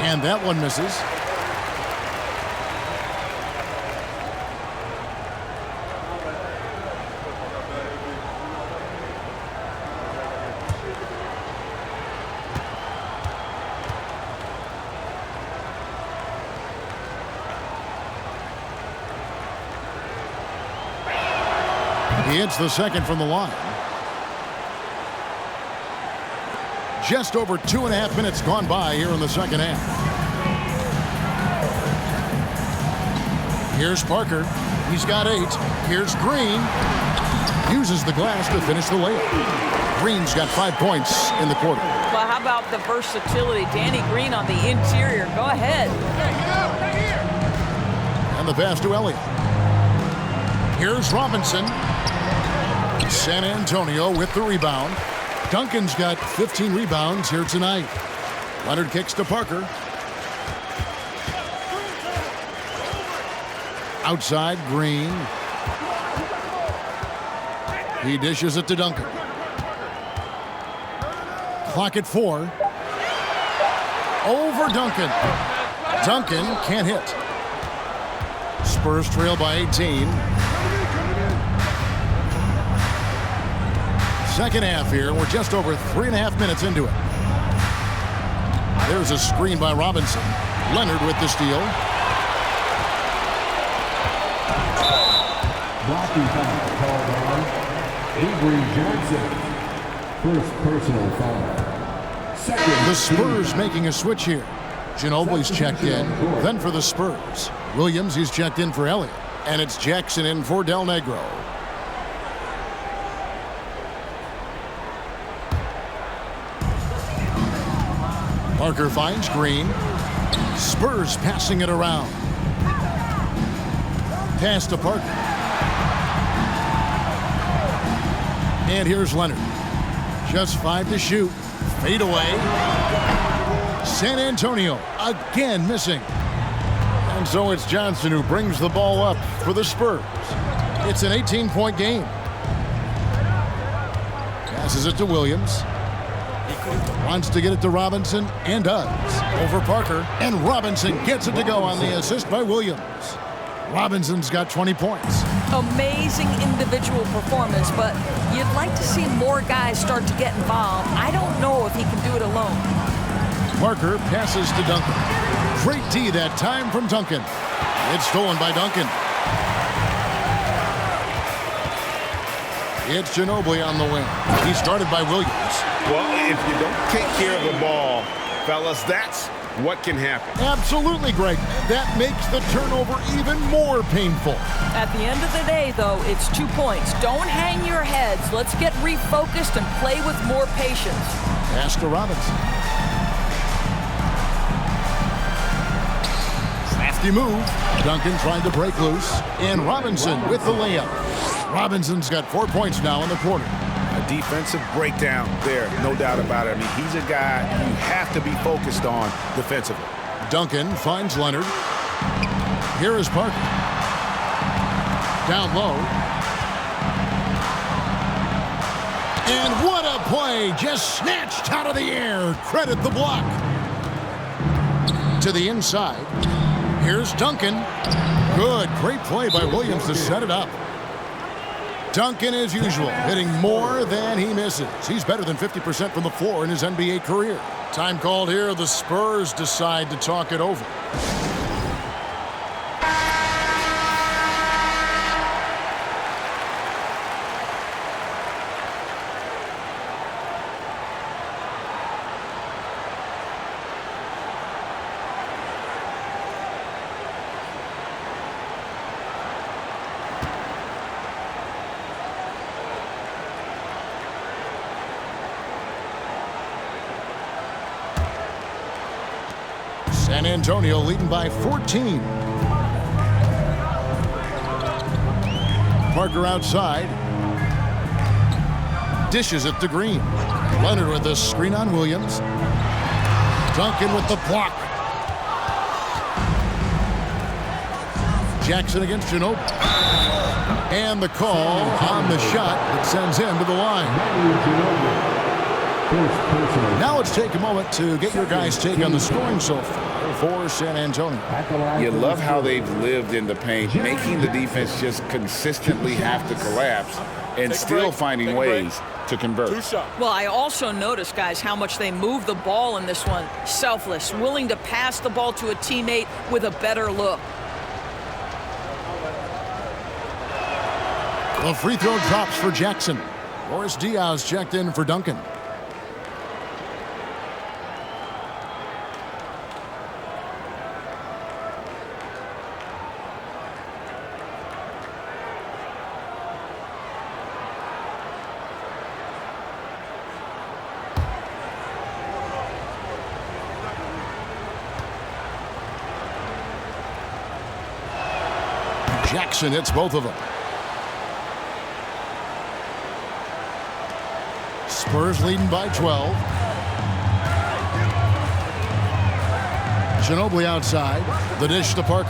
Speaker 1: And that one misses. He hits the second from the line. Just over 2.5 minutes gone by here in the second half. Here's Parker. He's got 8. Here's Green. Uses the glass to finish the layup. Green's got 5 points in the quarter.
Speaker 4: Well, how about the versatility? Danny Green on the interior. Go ahead.
Speaker 1: And the pass to Elliott. Here's Robinson. San Antonio with the rebound. Duncan's got 15 rebounds here tonight. Leonard kicks to Parker. Outside, Green. He dishes it to Duncan. Clock at 4. Over Duncan. Duncan can't hit. Spurs trail by 18. Second half here. We're just over 3.5 minutes into it. There's a screen by Robinson. Leonard with the steal.
Speaker 5: Blocking foul called on Avery Johnson. First personal foul. Second.
Speaker 1: The Spurs making a switch here. Ginobili's checked in. Then for the Spurs, Williams, he's checked in for Elliott. And it's Jackson in for Del Negro. Parker finds Green. Spurs passing it around. Pass to Parker. And here's Leonard. Just 5 to shoot. Fade away. San Antonio again missing. And so it's Johnson who brings the ball up for the Spurs. It's an 18-point game. Passes it to Williams. Wants to get it to Robinson and does. Over Parker. And Robinson gets it to go on the assist by Williams. Robinson's got 20 points.
Speaker 4: Amazing individual performance, but you'd like to see more guys start to get involved. I don't know if he can do it alone.
Speaker 1: Parker passes to Duncan. Great D that time from Duncan. It's stolen by Duncan. It's Ginobili on the wing. He started by Williams.
Speaker 2: Well, if you don't take care of the ball, fellas, that's what can happen.
Speaker 1: Absolutely, Greg. That makes the turnover even more painful.
Speaker 4: At the end of the day, though, it's 2 points. Don't hang your heads. Let's get refocused and play with more patience.
Speaker 1: Pass to Robinson. Crafty move. Duncan trying to break loose. And Robinson with the layup. Robinson's got 4 points now in the quarter.
Speaker 2: A defensive breakdown there, no doubt about it. I mean, he's a guy you have to be focused on defensively.
Speaker 1: Duncan finds Leonard. Here is Parker. Down low. And what a play! Just snatched out of the air. Credit the block. To the inside. Here's Duncan. Good, great play by Williams to set it up. Duncan, as usual, hitting more than he misses. He's better than 50% from the floor in his NBA career. Time called here. The Spurs decide to talk it over. San Antonio leading by 14. Parker outside. Dishes it to Green. Leonard with the screen on Williams. Duncan with the block. Jackson against Ginobili. And the call on the shot that sends him to the line. Now let's take a moment to get your guys' take on the scoring so far for San Antonio.
Speaker 7: You love how they've lived in the paint, making the defense just consistently have to collapse and still finding ways to convert.
Speaker 4: Well, I also noticed, guys, how much they move the ball in this one. Selfless, willing to pass the ball to a teammate with a better look.
Speaker 1: The free throw drops for Jackson. Boris Diaz checked in for Duncan. Jackson hits both of them. Spurs leading by 12. Ginobili outside. The dish to Parker.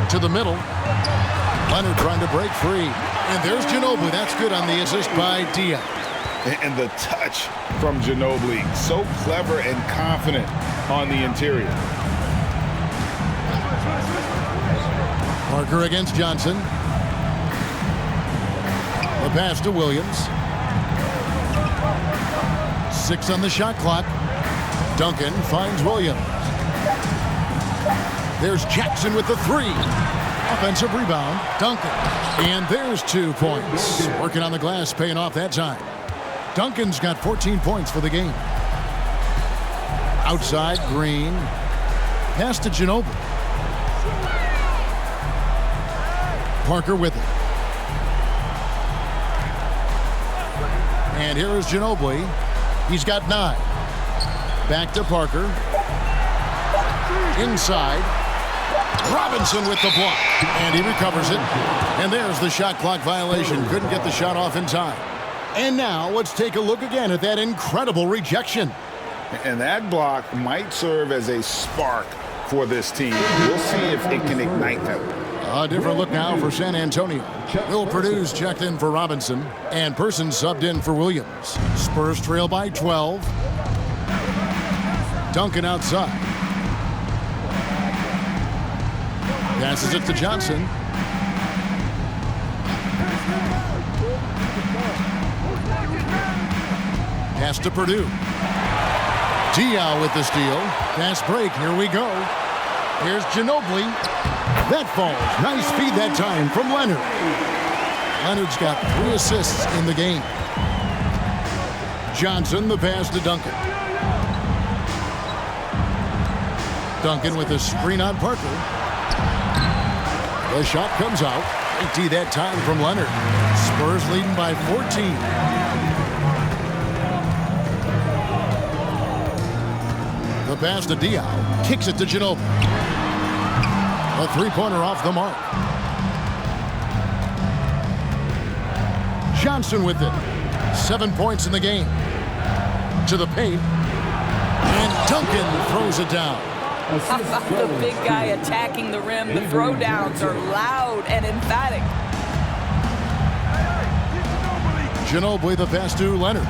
Speaker 1: To the middle. Leonard trying to break free. And there's Ginobili. That's good on the assist by Diaz.
Speaker 7: And the touch from Ginobili. So clever and confident on the interior.
Speaker 1: Parker against Johnson. The pass to Williams. 6 on the shot clock. Duncan finds Williams. There's Jackson with the 3. Offensive rebound. Duncan. And there's 2 points. Working on the glass, paying off that time. Duncan's got 14 points for the game. Outside, Green. Pass to Ginobili. Parker with it. And here is Ginobili. He's got 9. Back to Parker. Inside. Robinson with the block. And he recovers it. And there's the shot clock violation. Couldn't get the shot off in time. And now let's take a look again at that incredible rejection.
Speaker 7: And that block might serve as a spark for this team. We'll see if it can ignite them.
Speaker 1: A different look now for San Antonio. Will Purdue's checked in for Robinson, and Person subbed in for Williams. Spurs trail by 12. Duncan outside. Passes it to Johnson. Pass to Purdue. Diaw with the steal. Fast break. Here we go. Here's Ginobili. That falls. Nice feed that time from Leonard. Leonard's got 3 assists in the game. Johnson, the pass to Duncan. Duncan with a screen on Parker. The shot comes out. 80 that time from Leonard. Spurs leading by 14. The pass to Diaw. Kicks it to Ginobili. A 3-pointer off the mark. Johnson with it. 7 points in the game. To the paint. And Duncan throws it down.
Speaker 4: The big guy attacking the rim. The throwdowns are loud and emphatic.
Speaker 1: Ginobili the pass to Leonard.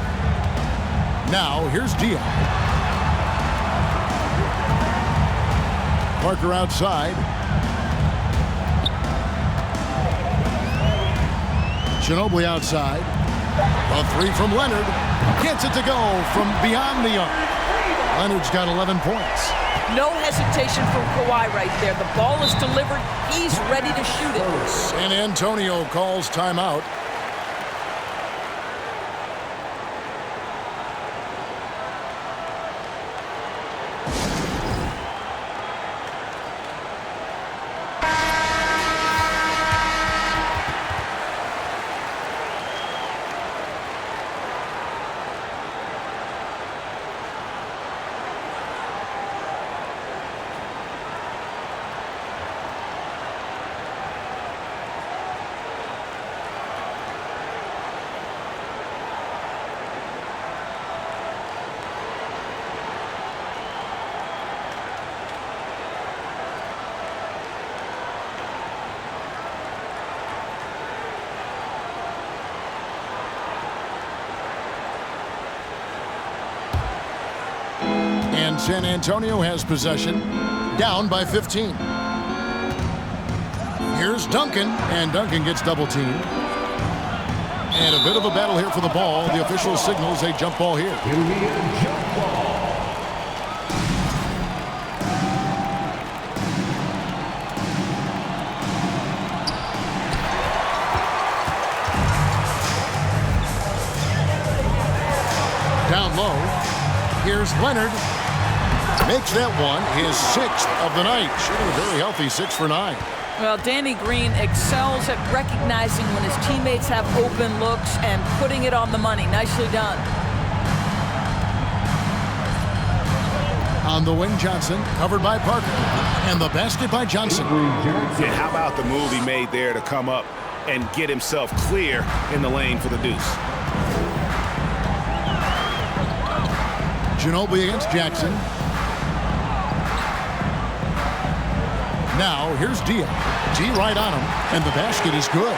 Speaker 1: Now here's Diaw. Parker outside. Ginobili outside. A 3 from Leonard. Gets it to go from beyond the arc. Leonard's got 11 points.
Speaker 4: No hesitation from Kawhi right there. The ball is delivered. He's ready to shoot it.
Speaker 1: San Antonio calls timeout. San Antonio has possession, down by 15. Here's Duncan, and Duncan gets double-teamed. And a bit of a battle here for the ball. The official signals a jump ball here. Down low. Here's Leonard. Makes that one his 6th of the night. Shooting a very healthy 6 for 9.
Speaker 4: Well, Danny Green excels at recognizing when his teammates have open looks and putting it on the money. Nicely done.
Speaker 1: On the wing, Johnson, covered by Parker. And the basket by Johnson.
Speaker 2: And how about the move he made there to come up and get himself clear in the lane for the deuce?
Speaker 1: Ginobili against Jackson. Now, here's Dia. G right on him, and the basket is good.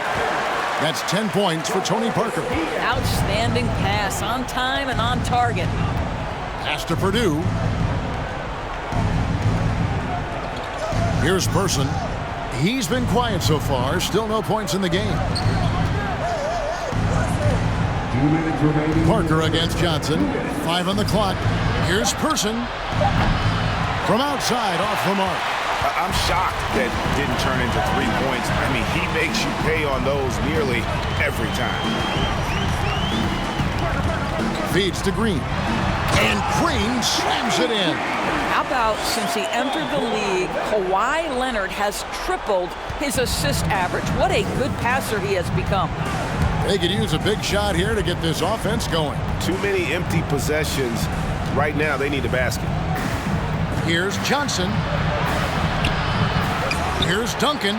Speaker 1: That's 10 points for Tony Parker.
Speaker 4: Outstanding pass, on time and on target.
Speaker 1: Pass to Purdue. Here's Person. He's been quiet so far. Still no points in the game.
Speaker 5: 2 minutes remaining.
Speaker 1: Parker against Johnson. 5 on the clock. Here's Person. From outside, off the mark.
Speaker 2: I'm shocked that didn't turn into 3 points. I mean, he makes you pay on those nearly every time.
Speaker 1: Feeds to Green. And Green slams it in.
Speaker 4: How about since he entered the league, Kawhi Leonard has tripled his assist average. What a good passer he has become.
Speaker 1: They could use a big shot here to get this offense going.
Speaker 2: Too many empty possessions. Right now, they need a basket.
Speaker 1: Here's Johnson. Here's Duncan.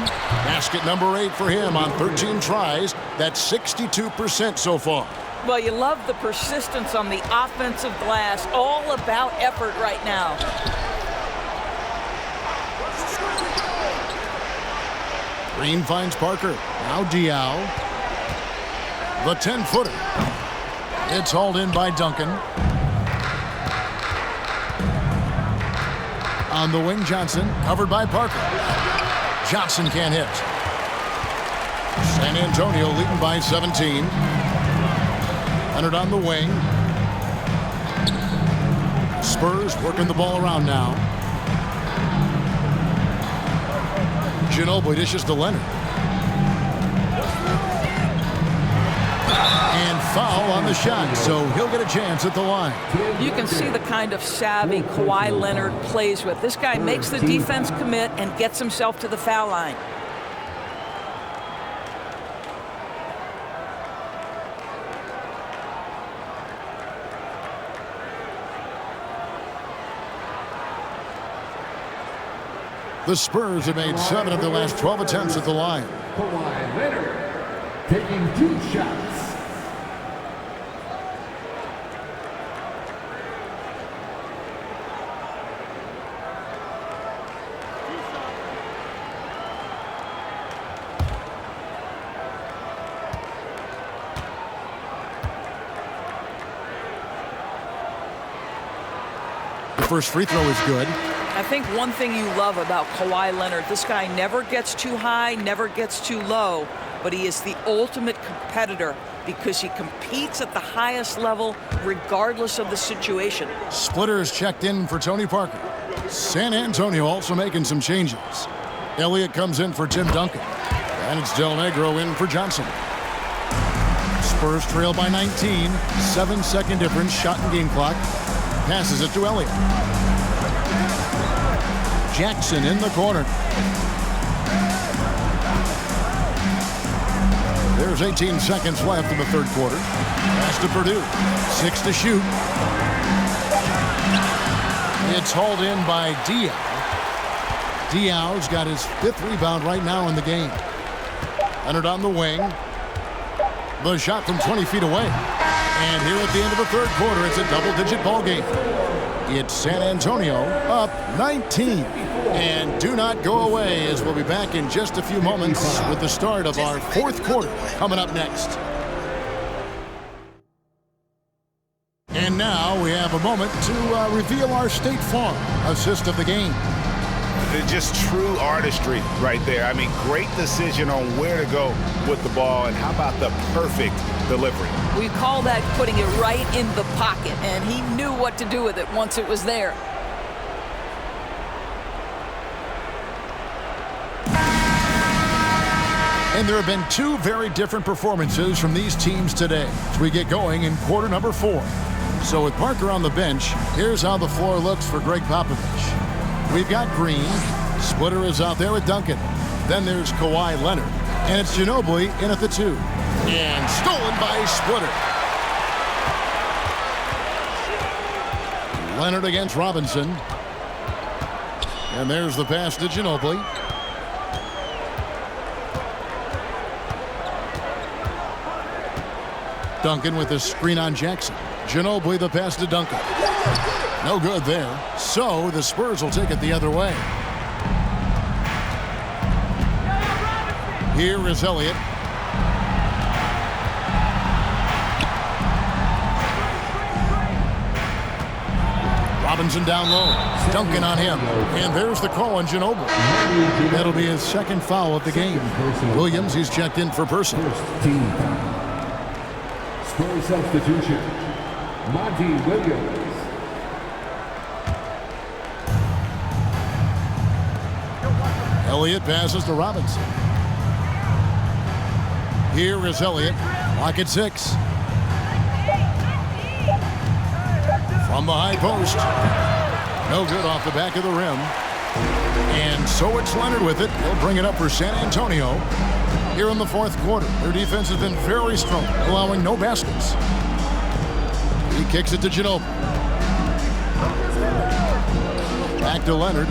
Speaker 1: Basket number 8 for him on 13 tries. That's 62% so far.
Speaker 4: Well, you love the persistence on the offensive glass. All about effort right now.
Speaker 1: Green finds Parker. Now Diaw. The 10-footer. It's hauled in by Duncan. On the wing, Johnson, covered by Parker. Johnson can't hit. San Antonio leading by 17. Leonard on the wing. Spurs working the ball around now. Ginobili dishes to Leonard. And foul on the shot, so he'll get a chance at the line.
Speaker 4: You can see the kind of savvy Kawhi Leonard plays with. This guy makes the defense commit and gets himself to the foul line.
Speaker 1: The Spurs have made 7 of their last 12 attempts at the line.
Speaker 5: Kawhi Leonard taking 2 shots.
Speaker 1: The first free throw is good.
Speaker 4: I think one thing you love about Kawhi Leonard, this guy never gets too high, never gets too low, but he is the ultimate competitor because he competes at the highest level regardless of the situation.
Speaker 1: Splitter is checked in for Tony Parker. San Antonio also making some changes. Elliott comes in for Tim Duncan. And it's Del Negro in for Johnson. Spurs trail by 19. 7-second difference, shot and game clock. Passes it to Elliott. Jackson in the corner. There's 18 seconds left in the third quarter. Pass to Purdue. 6 to shoot. It's hauled in by Diaw. Diaw's got his 5th rebound right now in the game. Leonard on the wing. The shot from 20 feet away. And here at the end of the third quarter, it's a double-digit ball game. It's San Antonio up 19. And do not go away, as we'll be back in just a few moments with the start of our fourth quarter coming up next. And now we have a moment to reveal our State Farm assist of the game.
Speaker 2: Just true artistry right there. I mean, great decision on where to go with the ball, and how about the perfect delivery?
Speaker 4: We call that putting it right in the pocket, and he knew what to do with it once it was there.
Speaker 1: And there have been 2 very different performances from these teams today as we get going in quarter number 4. So with Parker on the bench, here's how the floor looks for Greg Popovich. We've got Green. Splitter is out there with Duncan. Then there's Kawhi Leonard. And it's Ginobili in at the 2. And stolen by Splitter. Leonard against Robinson. And there's the pass to Ginobili. Duncan with the screen on Jackson. Ginobili the pass to Duncan. No good there. So the Spurs will take it the other way. Here is Elliott. Robinson down low. Duncan on him. And there's the call on Ginobili. That'll be his second foul of the game. Williams, he's checked in for personal.
Speaker 5: Spurs substitution. Monty Williams.
Speaker 1: Elliott passes to Robinson. Here is Elliott. Lock at 6. From the high post. No good off the back of the rim. And so it's Leonard with it. He'll bring it up for San Antonio here in the fourth quarter. Their defense has been very strong, allowing no baskets. He kicks it to Ginobili. Back to Leonard.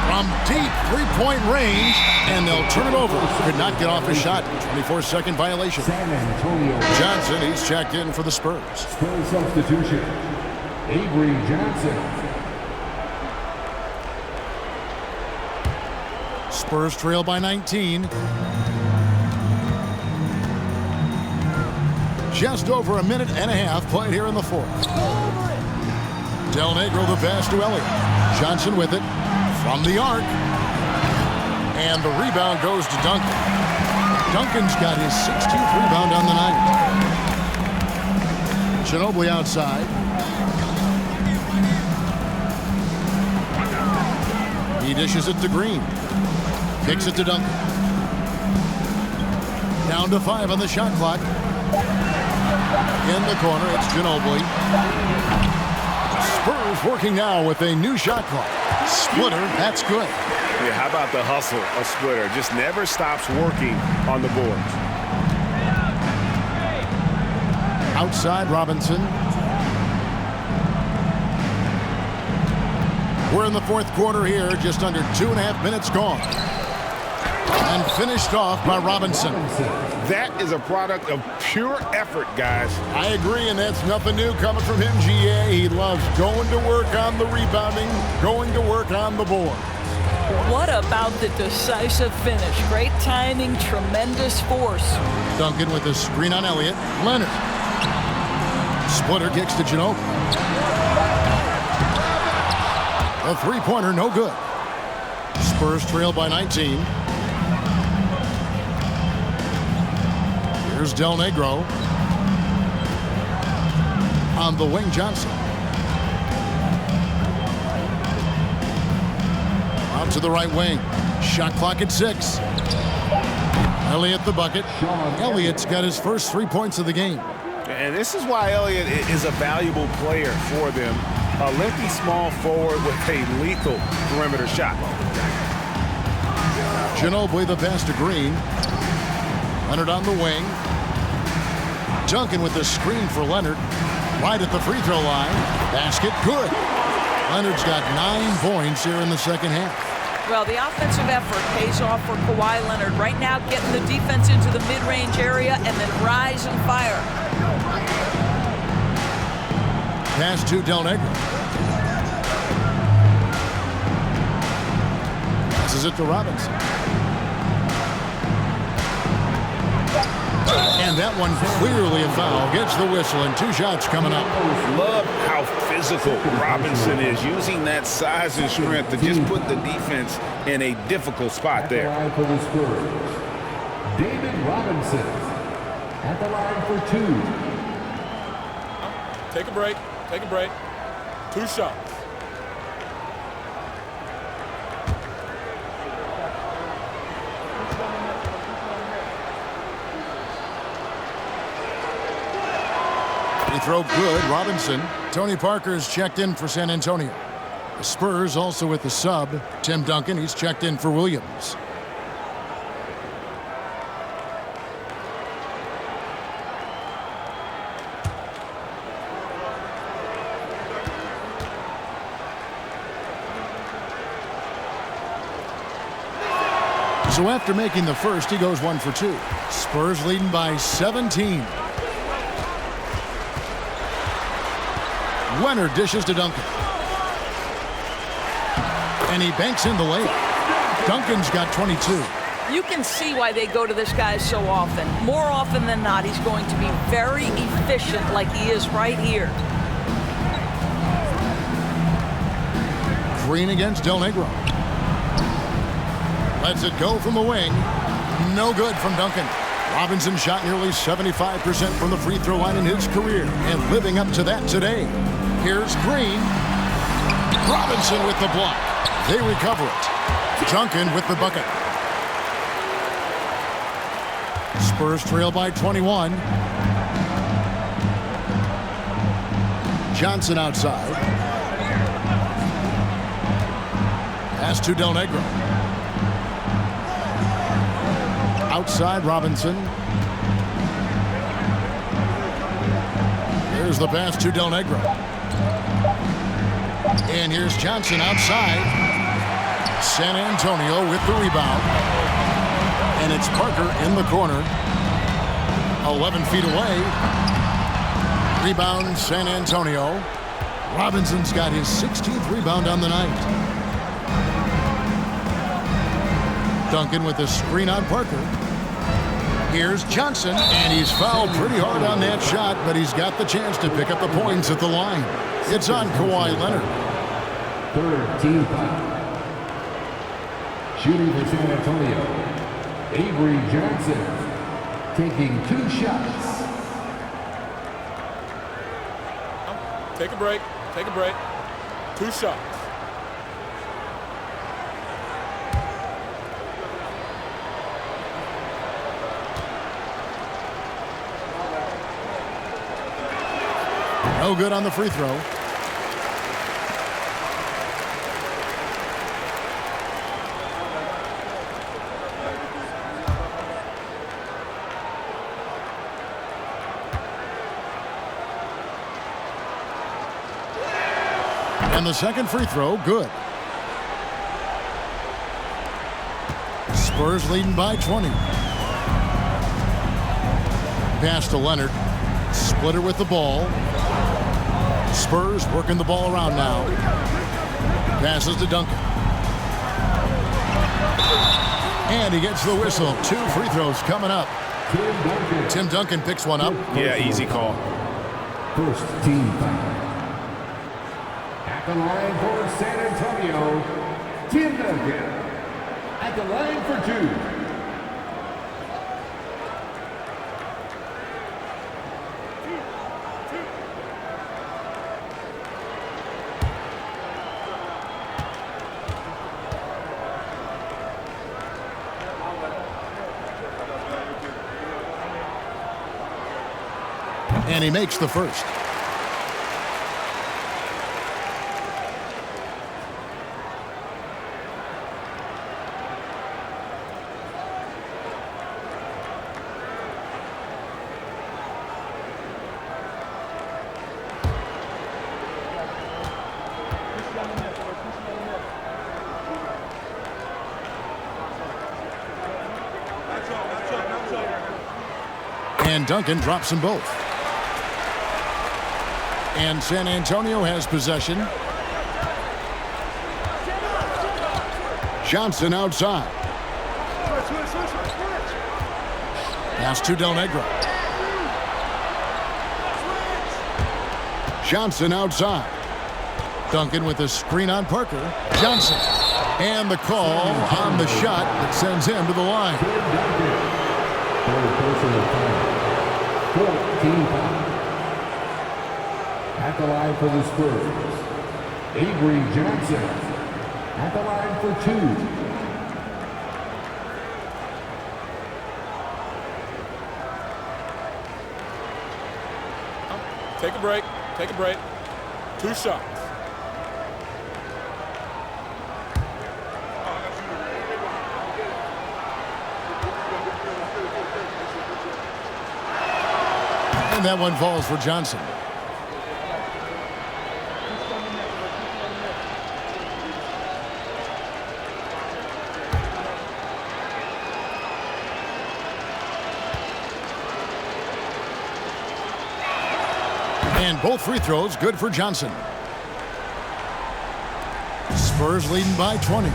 Speaker 1: From deep three-point range, and they'll turn it over. Could not get off his shot. 24-second violation.
Speaker 5: San Antonio.
Speaker 1: Johnson, he's checked in for the Spurs.
Speaker 5: Spurs substitution. Avery Johnson.
Speaker 1: Spurs trail by 19. Just over a minute and a half played here in the fourth. Del Negro the pass to Elliott. Johnson with it from the arc. And the rebound goes to Duncan. Duncan's got his 16th rebound on the night. Ginobili outside. He dishes it to Green. Kicks it to Duncan. Down to 5 on the shot clock. In the corner, it's Ginobili. Spurs working now with a new shot clock. Splitter, that's good.
Speaker 2: Yeah, how about the hustle of Splitter? Just never stops working on the board.
Speaker 1: Outside Robinson. We're in the fourth quarter here, just under 2.5 minutes gone. And finished off by Robinson.
Speaker 2: That is a product of pure effort, guys.
Speaker 1: I agree, and that's nothing new coming from him, GA. He loves going to work on the rebounding, going to work on the board.
Speaker 4: What about the decisive finish? Great timing, tremendous force.
Speaker 1: Duncan with the screen on Elliott. Leonard. Splitter kicks to Ginobili. A three-pointer, no good. Spurs trail by 19. Here's Del Negro. On the wing, Johnson. Out to the right wing. Shot clock at 6. Elliott the bucket. Elliott's got his first 3 points of the game.
Speaker 2: And this is why Elliott is a valuable player for them. A lengthy small forward with a lethal perimeter shot.
Speaker 1: Ginobili the pass to Green. Leonard on the wing. Duncan with the screen for Leonard. Right at the free throw line. Basket good. Leonard's got 9 points here in the second half.
Speaker 4: Well, the offensive effort pays off for Kawhi Leonard. Right now, getting the defense into the mid-range area and then rise and fire.
Speaker 1: Pass to Del Negro. Passes it to Robinson. And that one clearly a foul. Gets the whistle and 2 shots coming up.
Speaker 2: Love how physical Robinson is, using that size and strength to just put the defense in a difficult spot there.
Speaker 5: At the line for the Spurs, David Robinson. At the line for 2.
Speaker 6: Take a break. Take a break. 2 shots.
Speaker 1: Free throw good. Robinson. Tony Parker's checked in for San Antonio. The Spurs also with the sub. Tim Duncan, he's checked in for Williams. So after making the first, he goes 1 for 2. Spurs leading by 17. Leonard dishes to Duncan. And he banks in the layup. Duncan's got 22.
Speaker 4: You can see why they go to this guy so often. More often than not, he's going to be very efficient like he is right here.
Speaker 1: Green against Del Negro. Lets it go from the wing. No good from Duncan. Robinson shot nearly 75% from the free throw line in his career, and living up to that today. Here's Green. Robinson with the block. They recover it. Duncan with the bucket. Spurs trail by 21. Johnson outside. Pass to Del Negro. Outside Robinson. There's the pass to Del Negro. And here's Johnson outside. San Antonio with the rebound. And it's Parker in the corner. 11 feet away. Rebound San Antonio. Robinson's got his 16th rebound on the night. Duncan with a screen on Parker. Here's Johnson, and he's fouled pretty hard on that shot, but he's got the chance to pick up the points at the line. It's on Kawhi Leonard.
Speaker 5: Third team foul. Shooting for San Antonio, Avery Johnson, taking 2 shots.
Speaker 6: Take a break. Take a break. 2 shots.
Speaker 1: No good on the free throw. And the second free throw, good. Spurs leading by 20. Pass to Leonard. Splitter with the ball. Spurs working the ball around now. Passes to Duncan. And he gets the whistle. 2 free throws coming up. Tim Duncan picks one up.
Speaker 2: Yeah, easy call.
Speaker 5: First team foul. At the line for San Antonio, Tim Duncan. At the line for 2.
Speaker 1: And he makes the first. And Duncan drops them both. And San Antonio has possession. Johnson outside. Pass to Del Negro. Johnson outside. Duncan with a screen on Parker. Johnson. And the call on the shot that sends him to the line.
Speaker 5: 14 foul. At the line for the Spurs, Avery Johnson. At the line for 2.
Speaker 6: Take a break. Take a break. 2 shots.
Speaker 1: And that one falls for Johnson. And both free throws good for Johnson. Spurs leading by 20.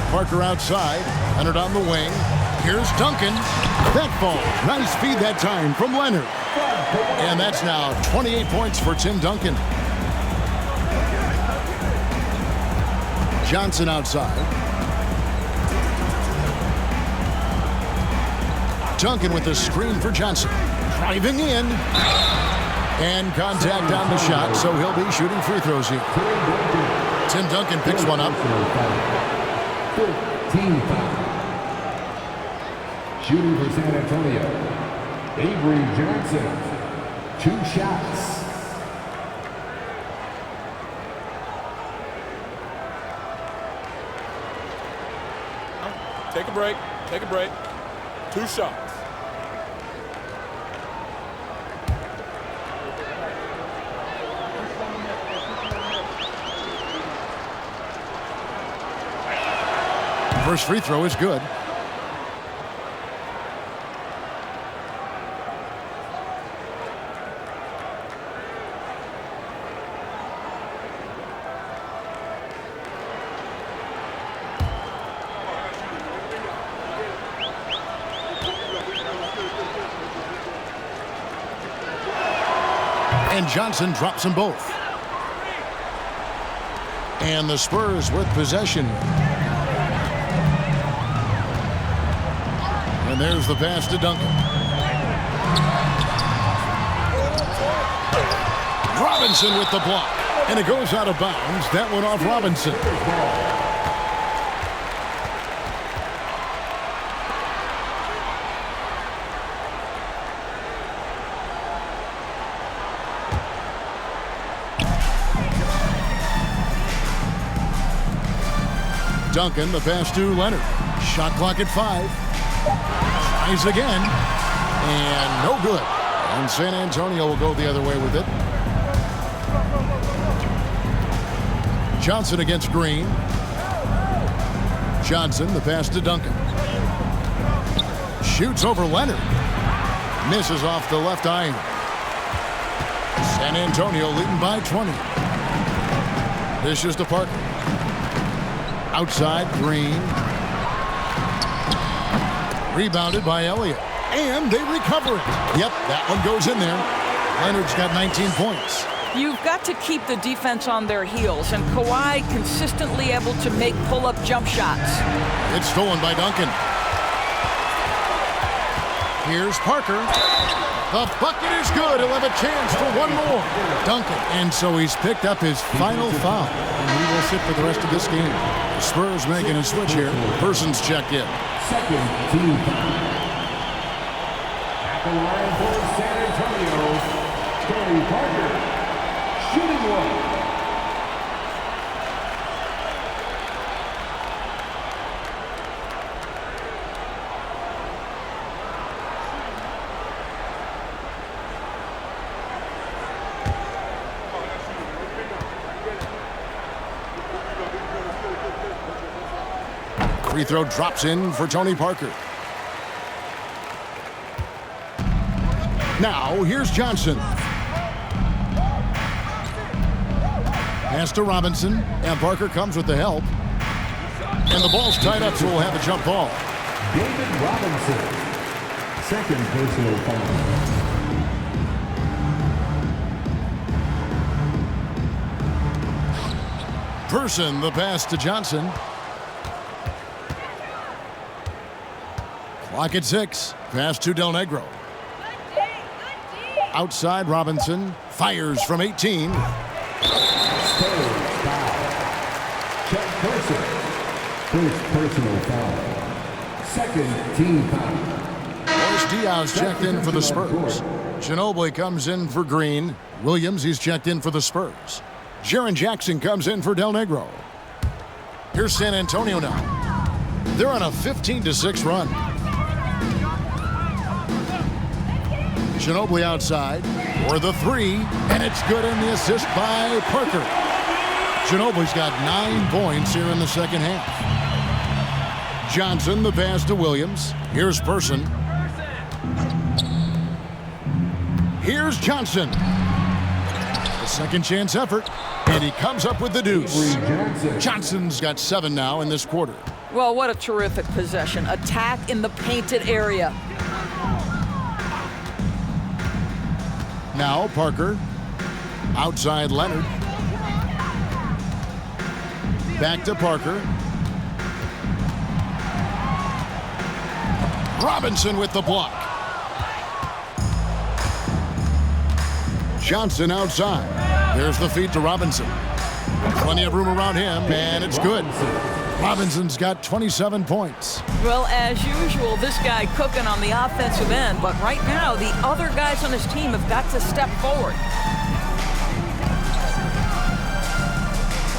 Speaker 1: Parker outside. Leonard on the wing. Here's Duncan. That ball. Nice feed that time from Leonard. And that's now 28 points for Tim Duncan. Johnson outside. Duncan with the screen for Johnson. Driving in. And contact on the shot, so he'll be shooting free throws here. Tim Duncan picks one up.
Speaker 5: 15 foul. Shooting for San Antonio, Avery Johnson. 2 shots.
Speaker 6: Take a break. Take a break. 2 shots.
Speaker 1: First free throw is good. And Johnson drops them both. And the Spurs with possession. And there's the pass to Duncan. Robinson with the block. And it goes out of bounds. That one off Robinson. Duncan, the pass to Leonard. Shot clock at 5. Tries again. And no good. And San Antonio will go the other way with it. Johnson against Green. Johnson, the pass to Duncan. Shoots over Leonard. Misses off the left eye. San Antonio leading by 20. This is to Parker. Outside, Green. Rebounded by Elliott. And they recover it. Yep, that one goes in there. Leonard's got 19 points.
Speaker 4: You've got to keep the defense on their heels, and Kawhi consistently able to make pull-up jump shots.
Speaker 1: It's stolen by Duncan. Here's Parker. The bucket is good. He'll have a chance for one more. Duncan. And so he's picked up his final foul. And he will sit for the rest of this game. The Spurs making a switch here. Person's checked in.
Speaker 5: Second team foul. At the line for San Antonio, Tony Parker. Shooting one.
Speaker 1: Free throw drops in for Tony Parker. Now, here's Johnson. Pass to Robinson, and Parker comes with the help. And the ball's tied up, so we'll have a jump ball.
Speaker 5: David Robinson. Second personal foul.
Speaker 1: Person, the pass to Johnson. Clock at 6. Pass to Del Negro. Outside, Robinson fires from 18.
Speaker 5: Spurs foul. Chuck Person. First personal foul. Second team foul.
Speaker 1: Boris Diaz checked in for the Spurs. Ginobili comes in for Green. Williams, he's checked in for the Spurs. Jaren Jackson comes in for Del Negro. Here's San Antonio now. They're on a 15-6 run. Ginobili outside for the 3, and it's good in the assist by Parker. Ginobili's got 9 points here in the second half. Johnson, the pass to Williams. Here's Person. Here's Johnson. A second chance effort, and he comes up with the deuce. Johnson's got 7 now in this quarter.
Speaker 4: Well, what a terrific possession. Attack in the painted area.
Speaker 1: Now Parker. Outside Leonard. Back to Parker. Robinson with the block. Johnson outside. There's the feed to Robinson. Plenty of room around him, and it's good. Robinson's got 27 points.
Speaker 4: Well, as usual, this guy cooking on the offensive end, but right now the other guys on his team have got to step forward.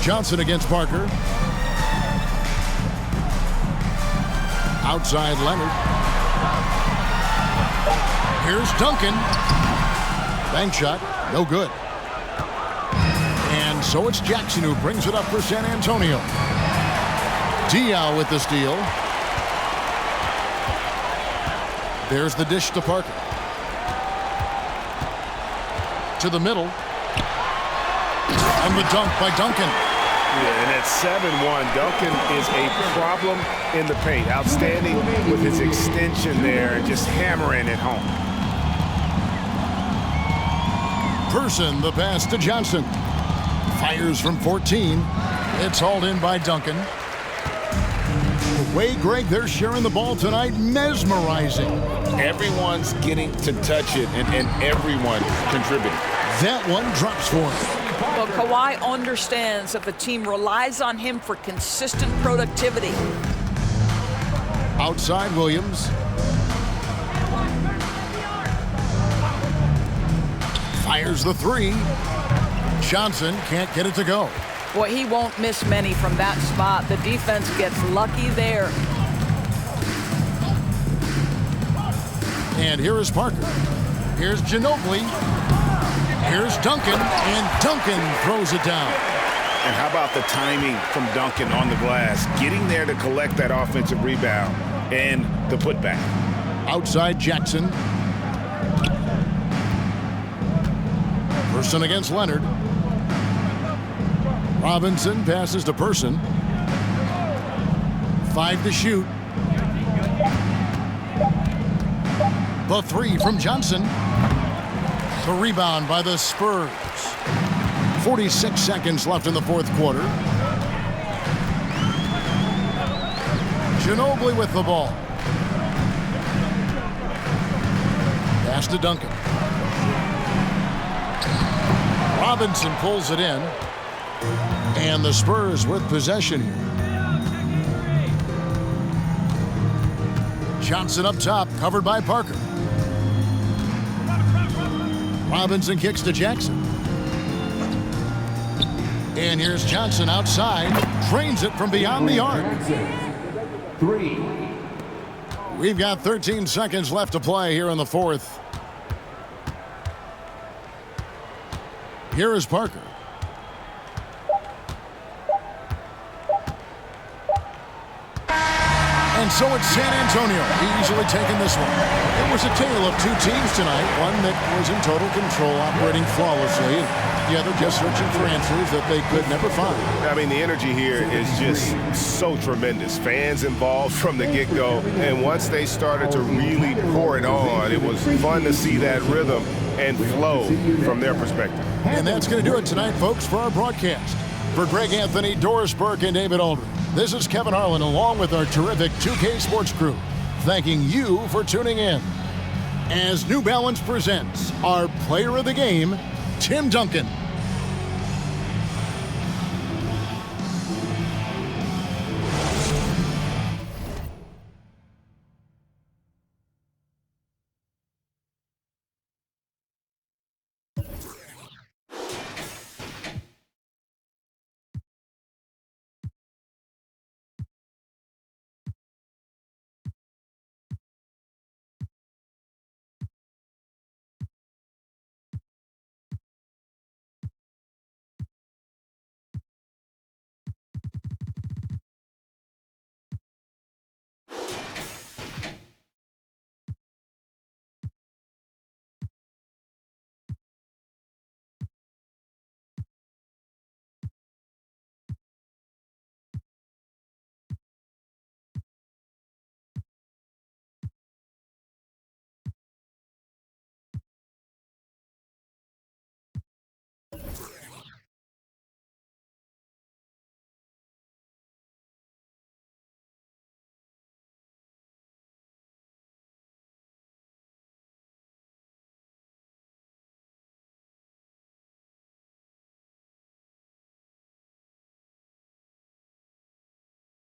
Speaker 1: Johnson against Parker. Outside Leonard. Here's Duncan. Bank shot, no good. And so it's Jackson who brings it up for San Antonio. Diaw with the steal. There's the dish to Parker. To the middle. And the dunk by Duncan.
Speaker 2: Yeah, and at 7-1, Duncan is a problem in the paint. Outstanding with his extension there and just hammering it home.
Speaker 1: Person, the pass to Johnson. Fires from 14. It's hauled in by Duncan. The way, Greg, they're sharing the ball tonight, mesmerizing.
Speaker 7: Everyone's getting to touch it, and everyone contributing.
Speaker 1: That one drops for him.
Speaker 4: Well, Kawhi understands that the team relies on him for consistent productivity.
Speaker 1: Outside Williams. Fires the 3. Johnson can't get it to go.
Speaker 4: Boy, he won't miss many from that spot. The defense gets lucky there.
Speaker 1: And here is Parker. Here's Ginobili. Here's Duncan, and Duncan throws it down.
Speaker 2: And how about the timing from Duncan on the glass, getting there to collect that offensive rebound and the putback.
Speaker 1: Outside Jackson. Person against Leonard. Robinson passes to Person. 5 to shoot. The 3 from Johnson. The rebound by the Spurs. 46 seconds left in the fourth quarter. Ginobili with the ball. Pass to Duncan. Robinson pulls it in. And the Spurs with possession here. Johnson up top, covered by Parker. Robinson kicks to Jackson. And here's Johnson outside. Drains it from beyond the arc.
Speaker 5: 3.
Speaker 1: We've got 13 seconds left to play here in the fourth. Here is Parker. And so it's San Antonio easily taking this one. It was a tale of 2 teams tonight. One that was in total control, operating flawlessly, and the other just searching for answers that they could never find.
Speaker 2: I mean, the energy here is just so tremendous. Fans involved from the get-go, and once they started to really pour it on, it was fun to see that rhythm and flow from their perspective.
Speaker 1: And that's going to do it tonight, folks, for our broadcast. For Greg Anthony, Doris Burke, and David Aldridge, this is Kevin Harlan along with our terrific 2K Sports crew, thanking you for tuning in. As New Balance presents our player of the game, Tim Duncan.